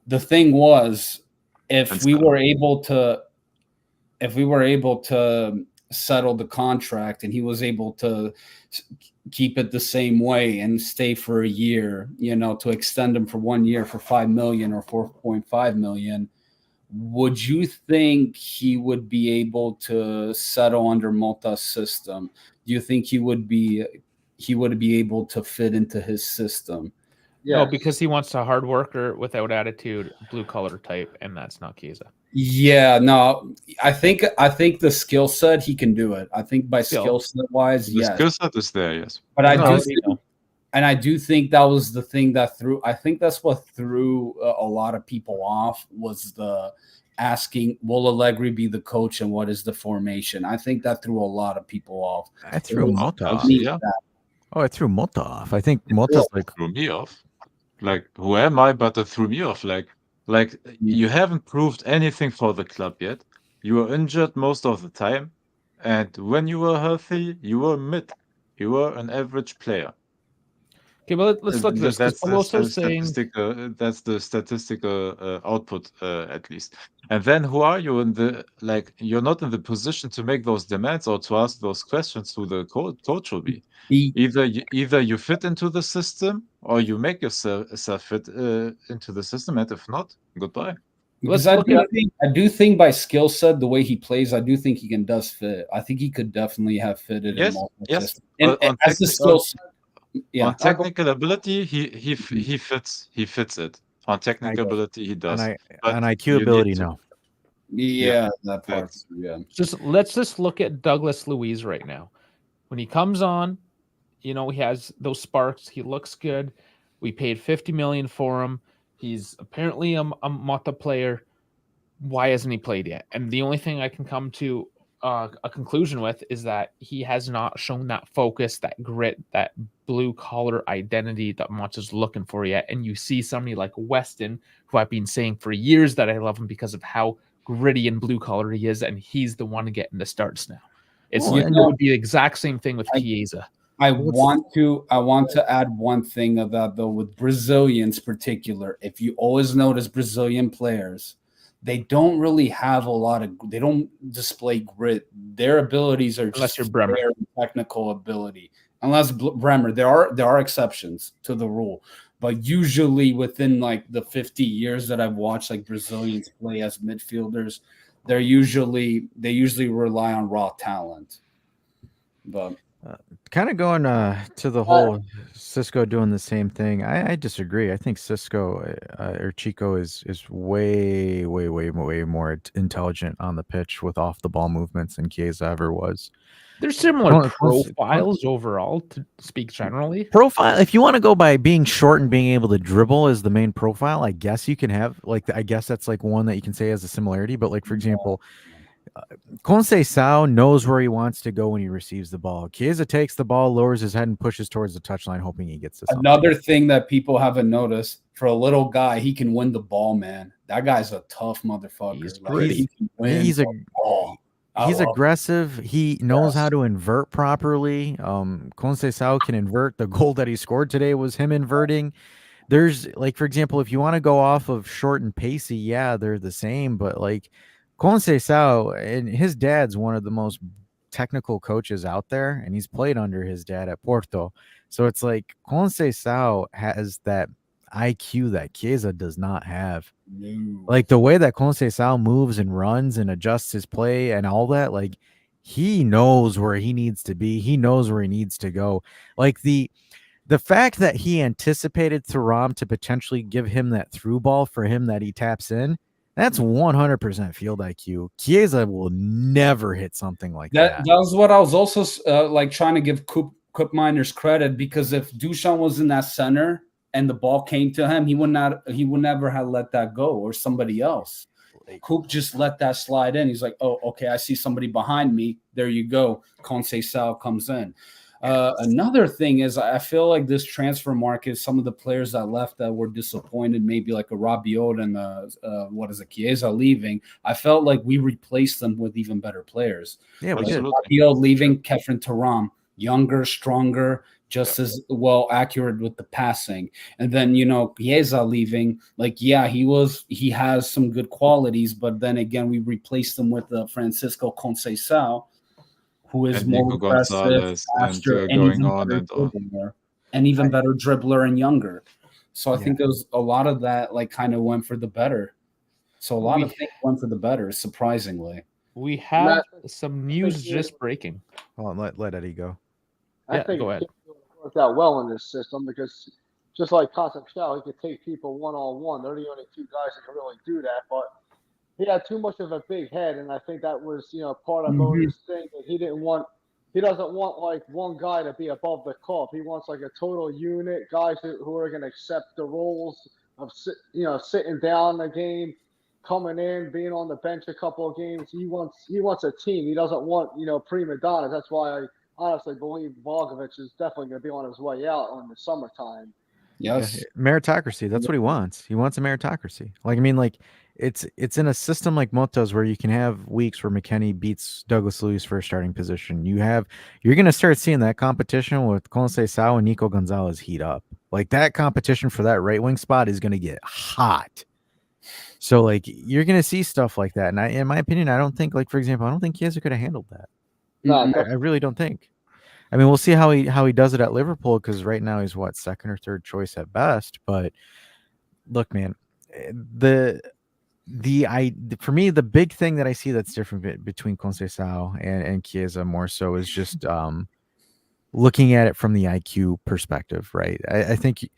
The thing was, if we were able to settle the contract and he was able to keep it the same way and stay for a year, to extend him for 1 year for $5 million or $4.5 million, would you think he would be able to settle under Motta's system? Do you think he would be able to fit into his system? Yeah. No, because he wants a hard worker without attitude, blue collar type, and that's not Chiesa. Yeah, no, I think the skill set he can do it. I think by skill set wise, yes. The skill set is there, yes. But I do think that was the thing that threw. I think that's what threw a lot of people off was the asking, will Allegri be the coach and what is the formation? I think that threw a lot of people off. I threw Motta off. Yeah. Oh, I threw Motta off. I think Motta's like threw me off. Like, who am I? But it threw me off. Like you haven't proved anything for the club yet. You were injured most of the time, and when you were healthy, you were mid. You were an average player. Okay, well, let's look at this. That's the statistical output, at least. And then who are you you're not in the position to make those demands or to ask those questions who the coach will be. Either you fit into the system or you make yourself fit into the system, and if not, goodbye. Because I do think by skill set, the way he plays, I do think he does fit. I think he could definitely have fitted in multiple systems. And as the skill set. Yeah. On technical ability, he fits it. On technical ability, he does. On IQ ability, no. Yeah, that part. Yeah. Let's just look at Douglas Luiz right now. When he comes on, he has those sparks. He looks good. We paid $50 million for him. He's apparently a Motta player. Why hasn't he played yet? And the only thing I can come to a conclusion with is that he has not shown that focus, that grit, that blue collar identity that Monts is looking for yet. And you see somebody like Weston, who I've been saying for years that I love him because of how gritty and blue collar he is, and he's the one getting the starts now. It would be the exact same thing with Chiesa. I want to add one thing of that though, with Brazilians particular. If you always notice Brazilian players, they don't really have a lot of. They don't display grit. Their abilities are Unless just you're Bremer. technical ability. Unless Bremer, there are exceptions to the rule, but usually within like the 50 years that I've watched like Brazilians play as midfielders, they usually rely on raw talent. But kind of going to the whole Cisco doing the same thing. I disagree. I think Cisco or Chico is way more intelligent on the pitch with off the ball movements than Chiesa ever was. They're similar profiles overall, to speak generally. Profile, if you want to go by being short and being able to dribble as the main profile, I guess you can have I guess that's like one that you can say has a similarity. But like for example, Conceição knows where he wants to go when he receives the ball. Chiesa takes the ball, lowers his head, and pushes towards the touchline, hoping he gets to something. Another thing that people haven't noticed, for a little guy, he can win the ball, man. That guy's a tough motherfucker. He's aggressive. He knows how to invert properly. Conceição can invert. The goal that he scored today was him inverting. There's like, for example, if you want to go off of short and pacey, yeah, they're the same, but like Conceição, and his dad's one of the most technical coaches out there, and he's played under his dad at Porto. So it's like Conceição has that IQ that Chiesa does not have. No. Like the way that Conceição moves and runs and adjusts his play and all that, like he knows where he needs to be. He knows where he needs to go. Like the fact that he anticipated Thuram to potentially give him that through ball for him that he taps in, that's 100% field IQ. Chiesa will never hit something like that. That was what I was also like trying to give Coop Miners credit, because if Duchamp was in that center and the ball came to him, he would never have let that go, or somebody else. Coop just let that slide in. He's like, oh, okay, I see somebody behind me. There you go. Conceição comes in. Another thing is, I feel like this transfer market, some of the players that left that were disappointed, maybe like a Rabiot and Chiesa leaving, I felt like we replaced them with even better players. Yeah, we like did. Rabiot leaving, Kefren Thuram, younger, stronger, just as well accurate with the passing. And then, Chiesa leaving, like, yeah, he has some good qualities, but then again, we replaced them with Francisco Conceição, who is more aggressive, faster, and even better dribbler and younger. So I think there was a lot of that, like, kind of went for the better. So a lot of things went for the better, surprisingly. We have some news just breaking. Hold on, let Eddie go. I think go ahead. it worked out well in this system, because just like Concepcion, he could take people one-on-one. They're the only two guys that can really do that, but he had too much of a big head, and I think that was, part of Mo's thing, that he doesn't want like one guy to be above the cup. He wants like a total unit, guys who are going to accept the roles of sitting down the game, coming in, being on the bench a couple of games. He wants a team. He doesn't want prima donnas. That's why I honestly believe Vlahovic is definitely going to be on his way out in the summertime. Yes, meritocracy. That's what he wants. He wants a meritocracy. Like, I mean, like it's in a system like Moto's where you can have weeks where McKennie beats Douglas Luiz for a starting position. You're going to start seeing that competition with Conceição and Nico Gonzalez heat up. Like, that competition for that right wing spot is going to get hot. So like, you're going to see stuff like that. And in my opinion, I don't think, like, for example, I don't think Chiesa could have handled that. No, I really don't think. I mean, we'll see how he does it at Liverpool, because right now he's second or third choice at best. But look, man, for me, the big thing that I see that's different between Conceição and Chiesa more so is just looking at it from the IQ perspective, right? I think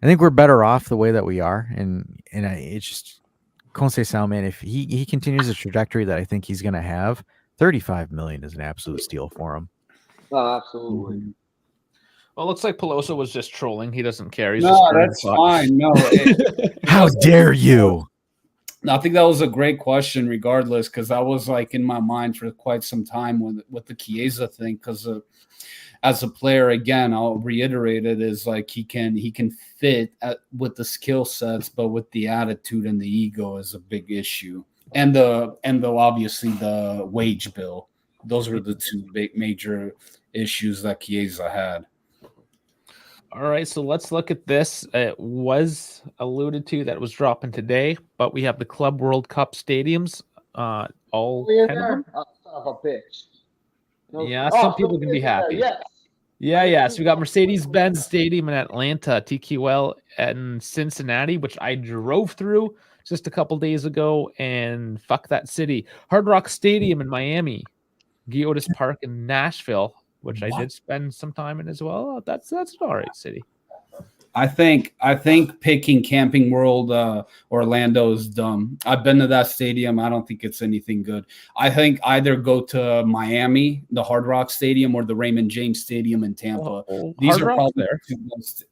we're better off the way that we are, and it's just Conceição, man. If he continues the trajectory that I think he's going to have, 35 million is an absolute steal for him. No, absolutely. Well, it looks like Peloso was just trolling. He doesn't care. He's no, just that's fine. No, how dare you? I think that was a great question, regardless, because that was like in my mind for quite some time with the Chiesa thing. Because as a player, again, I'll reiterate it, is like he can fit with the skill sets, but with the attitude and the ego is a big issue. And the obviously the wage bill. Those were the two big major issues that Chiesa had. All right, so let's look at this. It was alluded to that it was dropping today, but we have the Club World Cup stadiums, all 10 of them. Oh, son of a bitch. No- Yeah, oh, some people so can be it's there, happy. Yes. Yeah. So we got Mercedes-Benz Stadium in Atlanta, TQL and Cincinnati, which I drove through just a couple days ago, and fuck that city. Hard Rock Stadium in Miami, Geodis Park in Nashville, which I did spend some time in as well. That's an all right city. I think picking Camping World Orlando is dumb. I've been to that stadium. I don't think it's anything good. I think either go to Miami, the Hard Rock Stadium, or the Raymond James Stadium in Tampa. These Hard are Rock's probably there. the two best.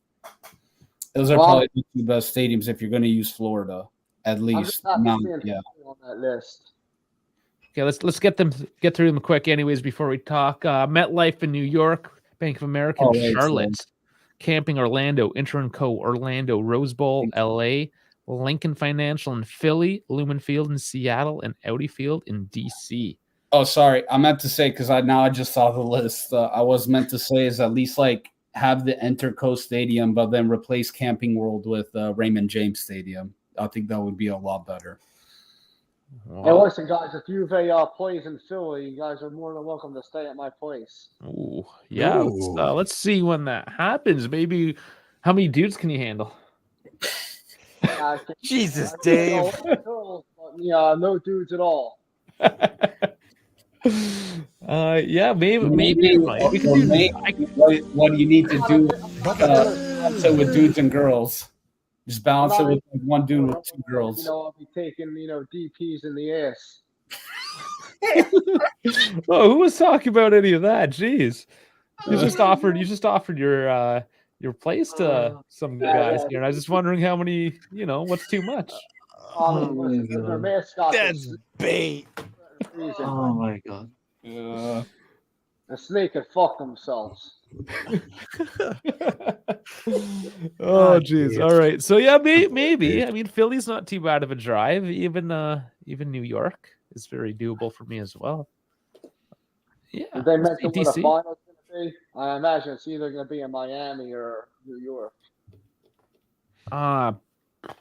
Those are probably the two best stadiums if you're going to use Florida, at I'm least. just not Now, seeing yeah. on that list. Okay, let's get through them quick anyways before we talk. MetLife in New York, Bank of America in Oh, wait, Charlotte, Camping Orlando, Inter & Co. Orlando, Rose Bowl, LA, Lincoln Financial in Philly, Lumen Field in Seattle, and Audi Field in DC. Oh, sorry. I meant to say, because I just saw the list. I was meant to say is at least like have the Interco Stadium, but then replace Camping World with Raymond James Stadium. I think that would be a lot better. Hey, listen, guys, if Juve plays in Philly, you guys are more than welcome to stay at my place. Ooh, yeah. Ooh. Let's see when that happens. Maybe how many dudes can you handle? Jesus, I Dave. girls, but, no dudes at all. Yeah, maybe we can or do. maybe what do you need to do? Balance it with dudes and girls. Just balance it with one dude with two girls. I'll be taking, DPs in the ass. Oh, who was talking about any of that? Jeez, you just offered your place to some guys here, and I was just wondering how many. What's too much? Listen, their mascot. That's bait. Oh my god. The snake could fuck themselves. Oh, jeez. All right. So yeah, maybe. I mean, Philly's not too bad of a drive. Even New York is very doable for me as well. Yeah. Did they mention where the DC. final's going to be? I imagine it's either going to be in Miami or New York.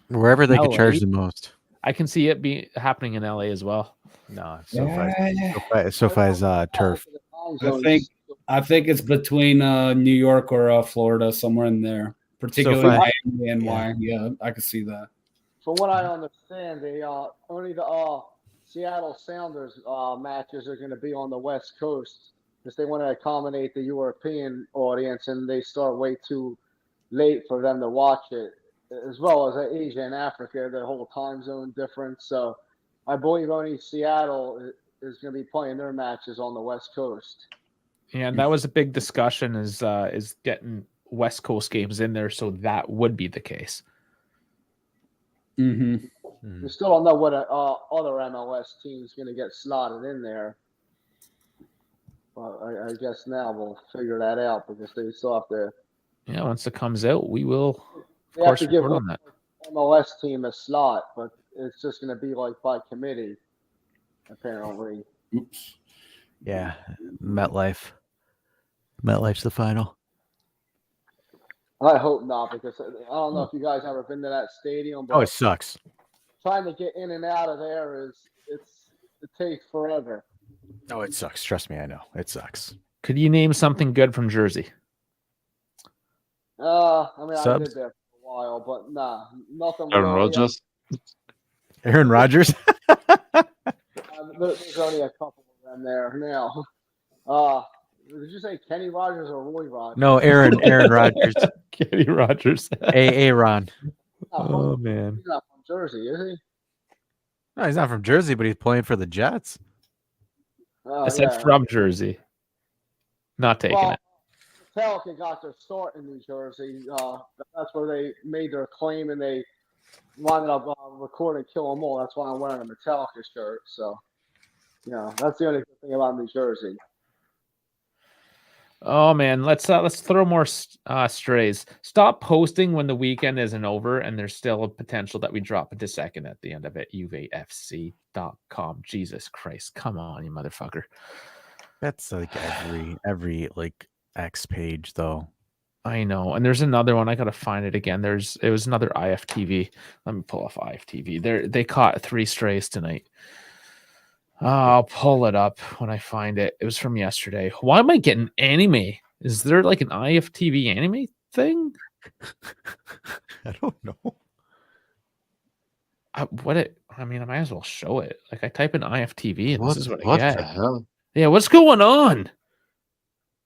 Wherever they could LA. charge the most. I can see it be happening in LA as well. No, SoFi's turf. I think it's between New York or Florida, somewhere in there. Particularly Miami and NY. Yeah, I can see that. From what I understand, only the Seattle Sounders matches are going to be on the West Coast because they want to accommodate the European audience, and they start way too late for them to watch it, as well as Asia and Africa, the whole time zone difference. So I believe only Seattle is going to be playing their matches on the West Coast. Yeah, and that was a big discussion is getting West Coast games in there, so that would be the case. Mm-hmm. We still don't know what other MLS team's going to get slotted in there. Well, I guess now we'll figure that out because they still have to. Yeah, once it comes out, we will, They of course, have to give report on that. MLS team a slot, but it's just going to be like by committee, apparently. Oops. Yeah, MetLife's the final. I hope not, because I don't know if you guys ever been to that stadium. But Oh, it sucks. trying to get in and out of there it takes forever. Oh, it sucks. Trust me, I know. It sucks. Could you name something good from Jersey? I mean, I Subs? lived there for a while, but nah, nothing. Aaron really. Rodgers. Aaron Rodgers? There's only a couple of them there now. Did you say Kenny Rogers or Roy Rogers? No, Aaron Rodgers. Kenny Rogers. Aaron. Oh, man. He's not from Jersey, is he? No, he's not from Jersey, but he's playing for the Jets. Oh, I said yeah. from Jersey. Not taking it. Metallica got their start in New Jersey. That's where they made their claim, and they winded up recording Kill 'Em All. That's why I'm wearing a Metallica shirt. So, that's the only good thing about New Jersey. Oh man, let's throw more strays. Stop posting when the weekend isn't over and there's still a potential that we drop into second at the end of it. UVFC.com. Jesus Christ, come on, you motherfucker. That's like every like X page though. I know, and there's another one. I gotta find it again. It was another IFTV. Let me pull off IFTV. They caught 3 strays tonight. I'll pull it up when I find it. It was from yesterday. Why am I getting anime? Is there like an IFTV anime thing? I don't know. I might as well show it. Like I type in IFTV and this is what I What get. the hell? Yeah, what's going on?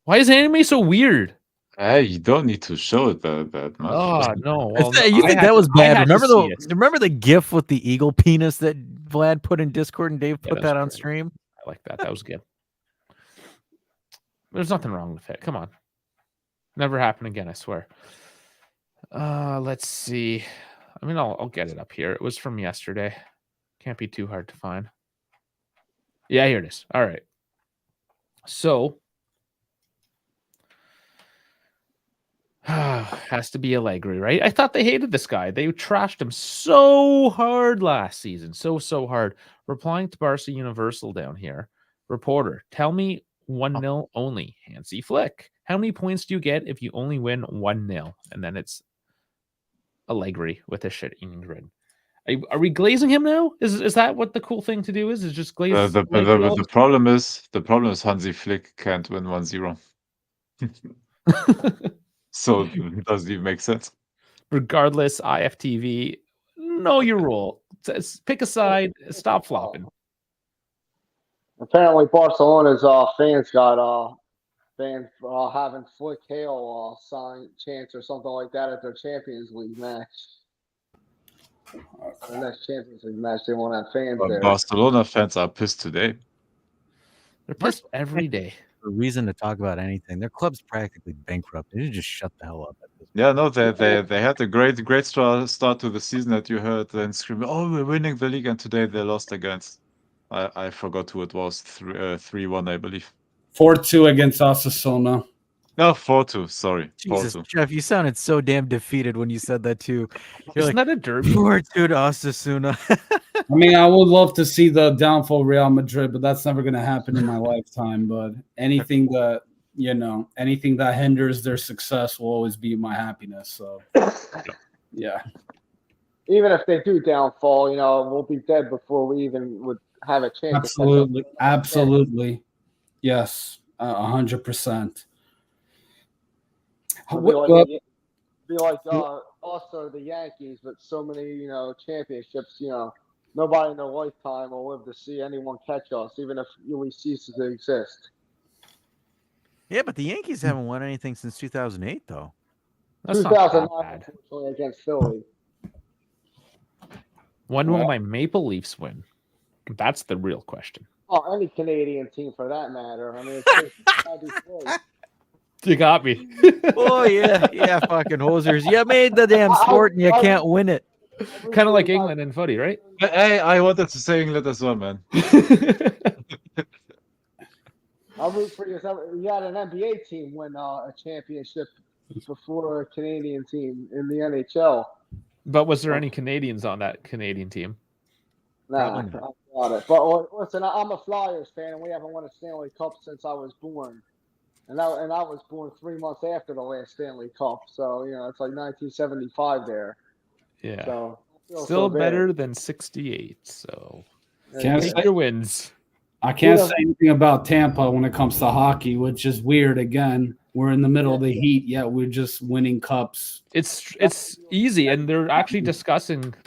Why is anime so weird? Hey, you don't need to show it that much. Oh no! Well, You think that was bad? Remember Remember the GIF with the eagle penis that Vlad put in Discord and Dave Yeah, put that's that on great. stream? I like that. That was good. There's nothing wrong with it. Come on. Never happen again, I swear. Let's see. I mean, I'll get it up here. It was from yesterday. Can't be too hard to find. Yeah, here it is. All right. So has to be Allegri, right? I thought they hated this guy. They trashed him so hard last season. So hard. Replying to Barca Universal down here. Reporter, tell me 1-0 only. Hansi Flick. How many points do you get if you only win 1-0? And then it's Allegri with a shit-eating grin. Are we glazing him now? Is that what the cool thing to do is? Is just glaze? The problem is Hansi Flick can't win 1-0. So it doesn't even make sense. Regardless, IFTV, know your role. Pick a side. Stop flopping. Apparently, Barcelona's fans got fans having Flick hail sign chants or something like that at their Champions League match. The next Champions League match, they won't have fans there. Barcelona fans are pissed today. They're pissed every day. A reason to talk about anything. Their club's practically bankrupt. They should just shut the hell up at this point. Yeah, no, they had a great start to the season that you heard them screaming, "Oh, we're winning the league," and today they lost against. I forgot who it was. 3-1, I believe. 4-2 against Osasuna. No, 4-2. Sorry, Jesus, 4-2. Jeff, you sounded so damn defeated when you said that too. Isn't that a derby? 4-2 to Osasuna. I mean, I would love to see the downfall of Real Madrid, but that's never going to happen in my lifetime. But anything that hinders their success will always be my happiness. So, yeah. Even if they do downfall, we'll be dead before we even would have a chance. Absolutely. Yes, 100%. Be like us or the Yankees, but so many, championships, nobody in their lifetime will live to see anyone catch us, even if we cease to exist. Yeah, but the Yankees haven't won anything since 2008, though. That's not that 2009, bad. unfortunately, against Philly. When will my Maple Leafs win? That's the real question. Oh, any Canadian team for that matter. I mean, it's You got me. Oh, yeah, fucking hosers. You made the damn sport and you can't win it. Kind of like England in footy, right? Hey, I wanted to say England as well, man. I'll root for you. You had an NBA team win a championship before a Canadian team in the NHL. But was there any Canadians on that Canadian team? Nah, I got it. But listen, I'm a Flyers fan, and we haven't won a Stanley Cup since I was born. And I was born 3 months after the last Stanley Cup. So, it's like 1975 there. Yeah. So still better than 68. So Take your wins. I can't say anything about Tampa when it comes to hockey, which is weird. Again, we're in the middle of the heat, yet we're just winning cups. It's easy, and they're actually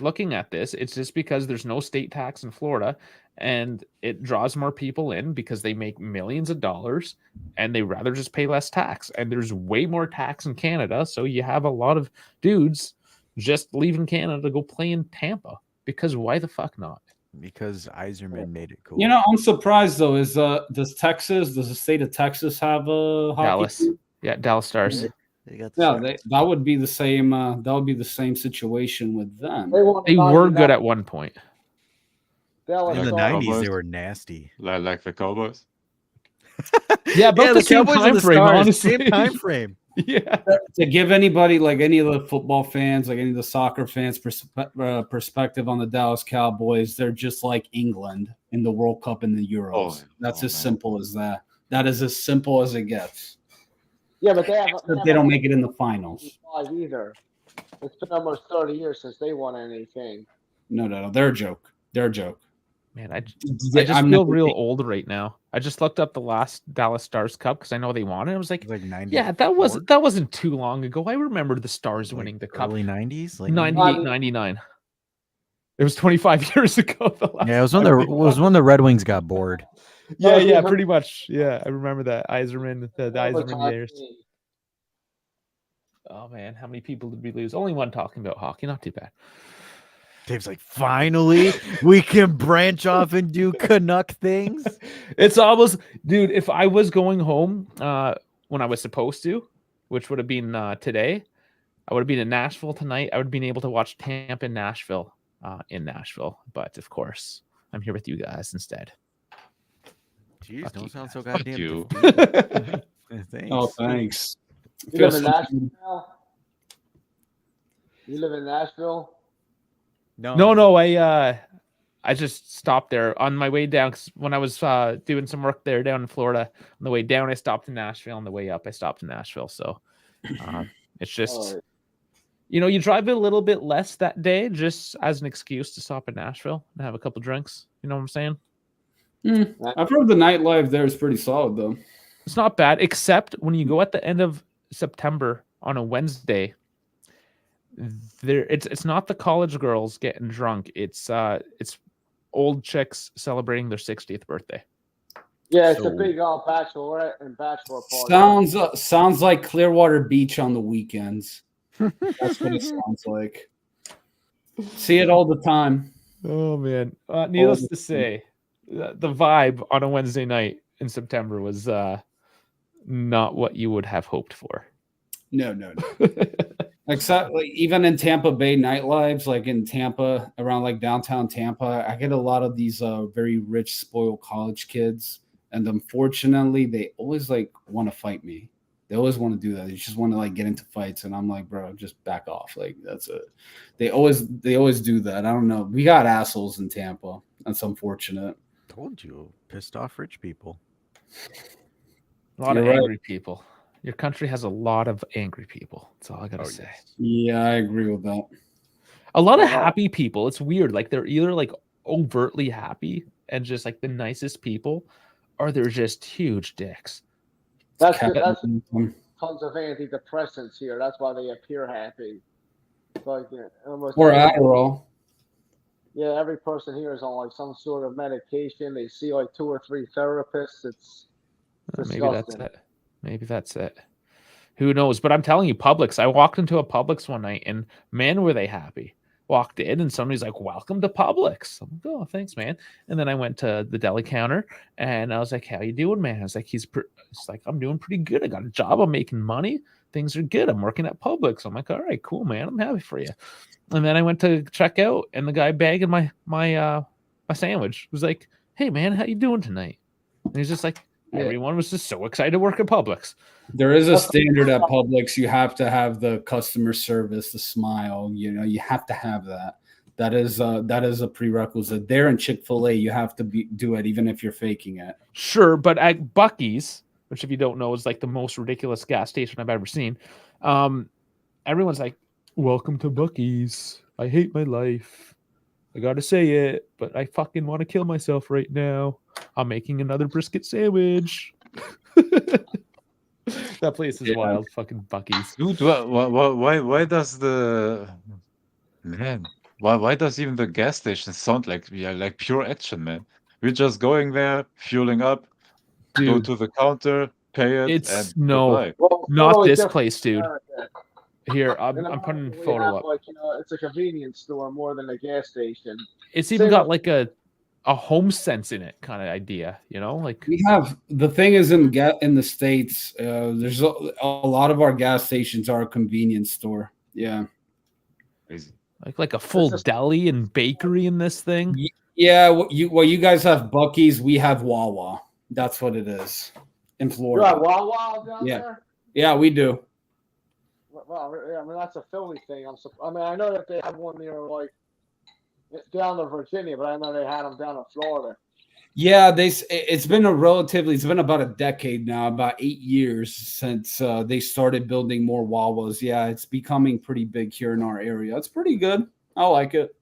looking at this. It's just because there's no state tax in Florida, and it draws more people in because they make millions of dollars, and they rather just pay less tax. And there's way more tax in Canada, so you have a lot of dudes just leaving Canada to go play in Tampa because why the fuck not? Because Iserman made it cool. I'm surprised though. Does the state of Texas have a hockey Dallas? team? Yeah, Dallas Stars. They got the Yeah, stars. that would be the same. That would be the same situation with them. They were good at one point. Dallas In the Like Stars. 90s, they Cowboys? were nasty. Like the Cowboys. Yeah, about the same Cowboys time and the frame, Stars, honestly. same time frame. Yeah. To give anybody, like any of the football fans, like any of the soccer fans, perspective on the Dallas Cowboys, they're just like England in the World Cup and the Euros. That's as simple as that. That is as simple as it gets. Yeah, but they don't make it in the finals. Either. It's been almost 30 years since they won anything. No. They're a joke. They're a joke. Man, I just feel real old right now. I just looked up the last Dallas Stars Cup because I know they won it. I was like 90. yeah, that wasn't too long ago. I remember the Stars winning the cup. Early 90s, like 98, 99. It was 25 years ago. Yeah, it was when the Red Wings got bored. Yeah, pretty much. Yeah, I remember that Yzerman, the Yzerman years. Oh man, how many people did we lose? Only one talking about hockey. Not too bad. Dave's like, finally, we can branch off and do Canuck things. It's almost, dude, if I was going home when I was supposed to, which would have been today, I would have been in Nashville tonight. I would have been able to watch Tampa and Nashville in Nashville. But of course, I'm here with you guys instead. Jeez, don't sound so goddamn you. Thanks. Oh, thanks. You live in Nashville now? You live in Nashville? No. I just stopped there on my way down because when I was doing some work there down in Florida, on the way down I stopped in Nashville. On the way up I stopped in Nashville. So it's just you drive a little bit less that day just as an excuse to stop in Nashville and have a couple drinks. You know what I'm saying? I've heard the nightlife there is pretty solid though. It's not bad, except when you go at the end of September on a Wednesday. It's not the college girls getting drunk. It's old chicks celebrating their 60th birthday. Yeah, it's a big bachelorette and bachelor party. Sounds like Clearwater Beach on the weekends. That's what it sounds like. See it all the time. Oh man! Needless to say, the vibe on a Wednesday night in September was not what you would have hoped for. No. Except like even in Tampa Bay nightlives, like in Tampa, around like downtown Tampa, I get a lot of these very rich, spoiled college kids, and unfortunately, they always like want to fight me. They always want to do that. They just want to like get into fights, and I'm like, bro, just back off. Like that's it. They always do that. I don't know. We got assholes in Tampa. That's unfortunate. Told you, pissed off rich people. A lot of angry people. Your country has a lot of angry people. That's all I gotta say. Yes. Yeah, I agree with that. A lot of happy people. It's weird. Like they're either like overtly happy and just like the nicest people, or they're just huge dicks. That's tons of antidepressants here. That's why they appear happy. Like or Adderall. Yeah, every person here is on like some sort of medication. They see like 2 or 3 therapists. It's disgusting. Maybe that's it. Who knows? But I'm telling you, Publix. I walked into a Publix one night, and man, were they happy. Walked in, and somebody's like, "Welcome to Publix." I'm like, "Oh, thanks, man." And then I went to the deli counter, and I was like, "How you doing, man?" I was like, "It's like I'm doing pretty good. I got a job. I'm making money. Things are good. I'm working at Publix." I'm like, "All right, cool, man. I'm happy for you." And then I went to check out, and the guy bagging my sandwich was like, "Hey, man, how you doing tonight?" And he's just like. Everyone was just so excited to work at Publix. There is a standard at Publix. You have to have the customer service, the smile. You know, you have to have that. That is a prerequisite. There in Chick-fil-A, you have to do it, even if you're faking it. Sure, but at Buc-ee's, which if you don't know is like the most ridiculous gas station I've ever seen, everyone's like, "Welcome to Buc-ee's. I hate my life. I gotta say it, but I fucking want to kill myself right now. I'm making another brisket sandwich." That place is wild. Fucking Buc-ee's. Dude, why does why does even the gas station sound like like pure action, man? We're just going there, fueling up, go to the counter, pay it, and goodbye. Not this place, dude. Here, I'm putting a photo up. Like, it's a convenience store more than a gas station. It's even got like a a home sense in it kind of idea, like We have the thing is in the States, there's a lot of our gas stations are a convenience store. Yeah. Crazy. like a full deli and bakery in this thing. Yeah, you guys have Buc-ee's, we have Wawa. That's what it is in You Florida. have Wawa down there? Yeah, we do. Well, I mean, that's a Philly thing. I know that they have one near, like, down to Virginia, but I know they had them down in Florida. Yeah, it's been about a decade now, about 8 years since they started building more Wawas. Yeah, it's becoming pretty big here in our area. It's pretty good. I like it.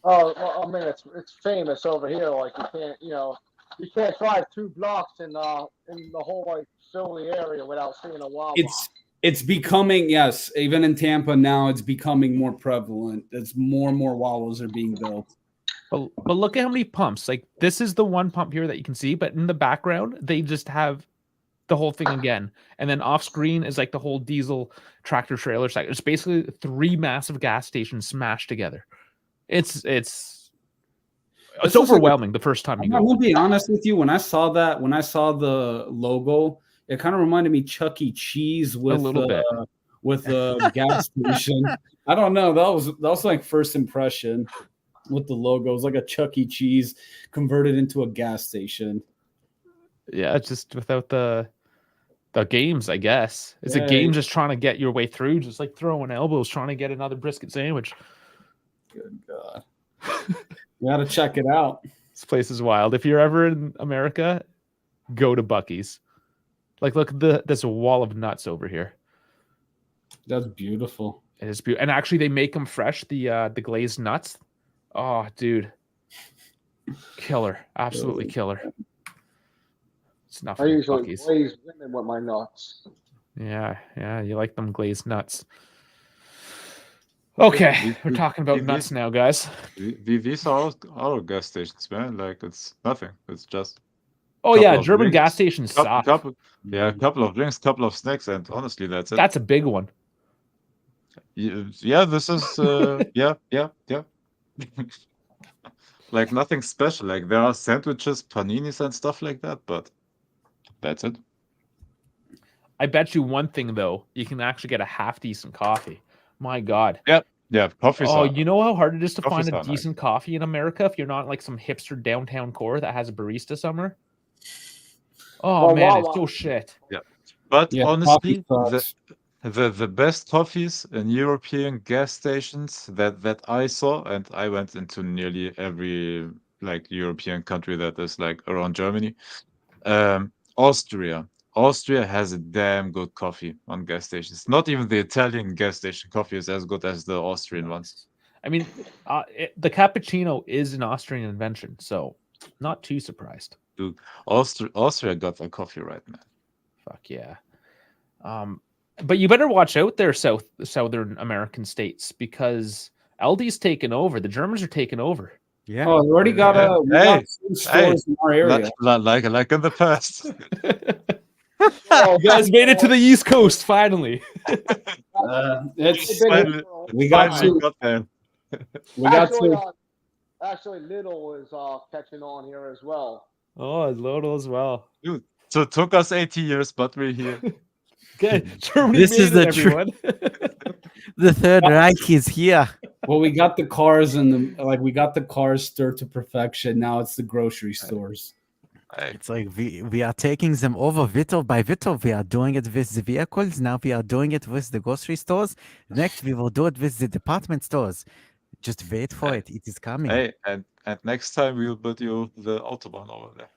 Oh, well, I mean, it's famous over here. Like, you can't drive 2 blocks in the whole, like, Philly area without seeing a Wawa. It's becoming, yes, even in Tampa now, it's becoming more prevalent. It's more and more Wawas are being built. But look at how many pumps. Like, this is the one pump here that you can see, but in the background, they just have the whole thing again. And then off screen is like the whole diesel tractor trailer side. It's basically 3 massive gas stations smashed together. It's overwhelming the first time you go. I'm gonna be honest with you. When I saw the logo, it kind of reminded me Chuck E. Cheese with a little bit with a gas station. I don't know. That was like first impression with the logo. It was like a Chuck E. Cheese converted into a gas station. Yeah, just without the games, I guess. It's a game just trying to get your way through, just like throwing elbows, trying to get another brisket sandwich. Good God. You got to check it out. This place is wild. If you're ever in America, go to Buc-ee's. Like, look at there's a wall of nuts over here. That's beautiful. It is beautiful. And actually, they make them fresh, the glazed nuts. Oh, dude. Killer. Absolutely killer. It's not. I usually glaze women with my nuts. Yeah. You like them glazed nuts. Okay, we're talking about nuts now, guys. These are our gas stations, man. Like, it's nothing. It's just. Oh yeah, German gas stations suck. A couple of drinks, couple of snacks, and honestly, that's it. That's a big one. Yeah, this is yeah. Like, nothing special. Like, there are sandwiches, paninis, and stuff like that, but that's it. I bet you one thing though, you can actually get a half decent coffee. My God. Yeah, coffee. Oh, you know how hard it is to find a decent coffee in America if you're not like some hipster downtown core that has a barista somewhere? Oh man, it's so shit. Yeah, but honestly, the best coffees in European gas stations that I saw, and I went into nearly every like European country that is like around Germany. Austria has a damn good coffee on gas stations. Not even the Italian gas station coffee is as good as the Austrian ones. I mean, the cappuccino is an Austrian invention, so not too surprised. Dude, Austria got their coffee right, man. Fuck yeah. But you better watch out there, Southern American states, because Aldi's taken over. The Germans are taking over. Yeah. Oh, we already got stores in our area. Like in the past. Oh, you guys made it to the East Coast finally. We got to. Actually, Lidl is catching on here as well. Oh, Lidl as well. Dude, so it took us 80 years, but we're here. Good. Germany This is the everyone. The Third Reich is here. Well, we got the cars we got the cars stirred to perfection. Now it's the grocery stores. It's like we are taking them over little by little. We are doing it with the vehicles. Now we are doing it with the grocery stores. Next, we will do it with the department stores. Just wait for it. It is coming. Hey, and next time we'll build you the Autobahn over there.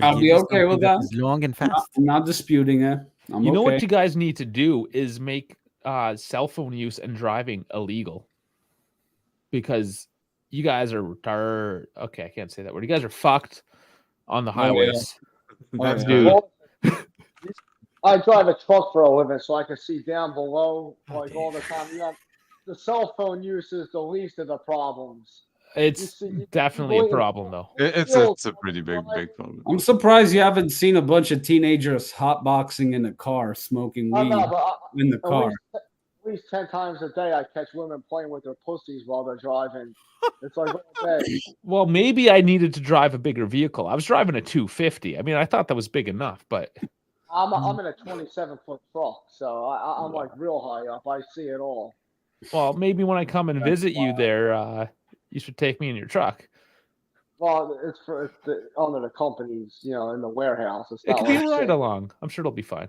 I'll be okay with that. Long and fast. I'm not disputing it. You know what you guys need to do is make cell phone use and driving illegal. Because you guys are retarded. Okay, I can't say that word. You guys are fucked on the highways. Dude. I drive a truck for a living, so I can see down below like all the time. The cell phone use is the least of the problems. It's definitely a problem, though. It's a pretty big problem. I'm surprised you haven't seen a bunch of teenagers hotboxing in the car, smoking weed in the car. At least 10 times a day, I catch women playing with their pussies while they're driving. It's like all day. Well, maybe I needed to drive a bigger vehicle. I was driving a 250. I mean, I thought that was big enough, but I'm in a 27-foot truck, so I'm like real high up. I see it all. well, maybe when I come and visit you there, you should take me in your truck. Well, it's under the company's, in the warehouse. It's It not could be like a ride shit. along. I'm sure it'll be fine.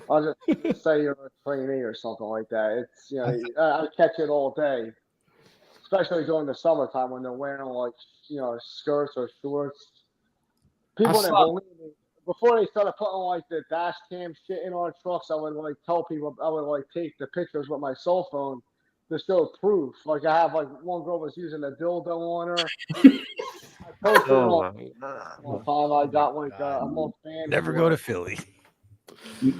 I'll just say you're a trainee or something like that. It's I catch it all day, especially during the summertime when they're wearing like skirts or shorts. People didn't believe me. Before they started putting like the dash cam shit in our trucks, I would like tell people I would like take the pictures with my cell phone to show proof. Like I have like one girl was using a dildo on her. I posted it on one time. I got like a month ban. Never go to Philly. This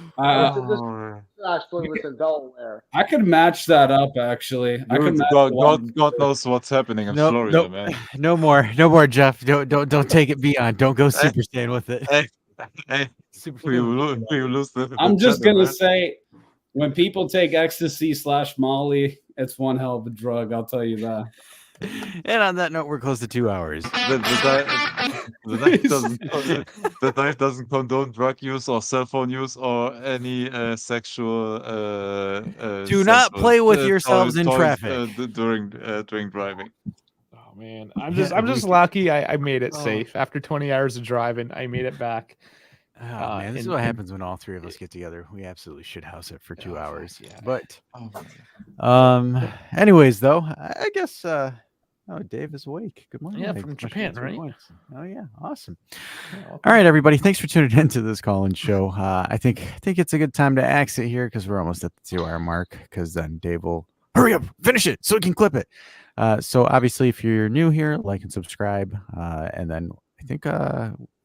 actually was in Delaware. I could match that up actually. I could Dude, match God knows what's happening in Florida, man. No more, Jeff. Don't take it beyond. Don't go Super Saiyan with it. Hey, we lose the I'm just channel, gonna man. say, when people take ecstasy / Molly, it's one hell of a drug. I'll tell you that. And on that note, we're close to 2 hours. The diet doesn't condone drug use or cell phone use or any sexual. Do not play with toys- yourselves in toys, traffic. during driving. Oh man, I'm just lucky I made it safe. After 20 hours of driving, I made it back. Oh, man, this is what happens when all three of us get together. We absolutely should house it for 2 hours. yeah. But Oh, anyways, though, I guess Dave is awake. Good morning. Yeah, Dave. from Must be Japan, at 3 right? points. Oh yeah, awesome. Yeah, All right, everybody. Thanks for tuning in to this call-in show. I think it's a good time to exit here because we're almost at the 2 hour mark. Because then Dave will hurry up, finish it so we can clip it. So obviously, if you're new here, like and subscribe. And then I think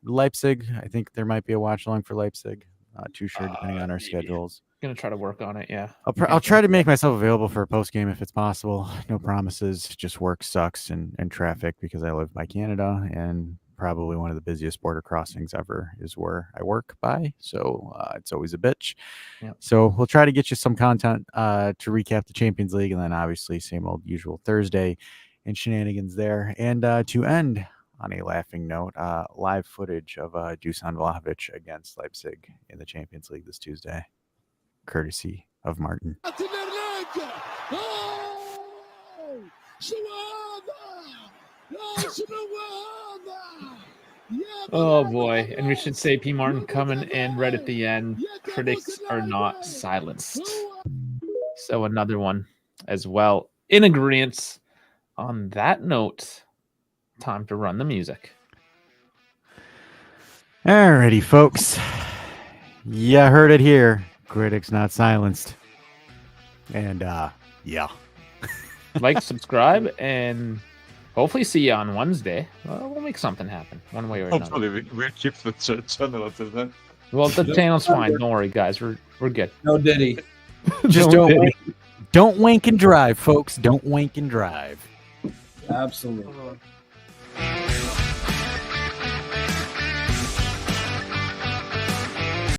Leipzig. I think there might be a watch along for Leipzig. Not too sure, depending on our schedules. Gonna try to work on it. Yeah, I'll try to make myself available for a post game if it's possible. No promises. Just work sucks and traffic because I live by Canada and probably one of the busiest border crossings ever is where I work by. So it's always a bitch. Yep. So we'll try to get you some content to recap the Champions League and then obviously same old usual Thursday and shenanigans there. And to end on a laughing note, live footage of Dusan Vlahovic against Leipzig in the Champions League this Tuesday. Courtesy of Martin. Oh boy, and we should say P. Martin coming in right at the end. Critics are not silenced. So another one as well. In agreement. On that note, time to run the music. Alrighty, folks. Yeah, heard it here. Critics not silenced. And yeah. Like, subscribe, and hopefully see you on Wednesday. We'll make something happen one way or another. Hopefully, we'll keep the channel until then. Well, the channel's fine. Don't worry, guys. We're good. No Diddy. Just No Diddy. don't wink and drive, folks. Don't wink and drive. Absolutely.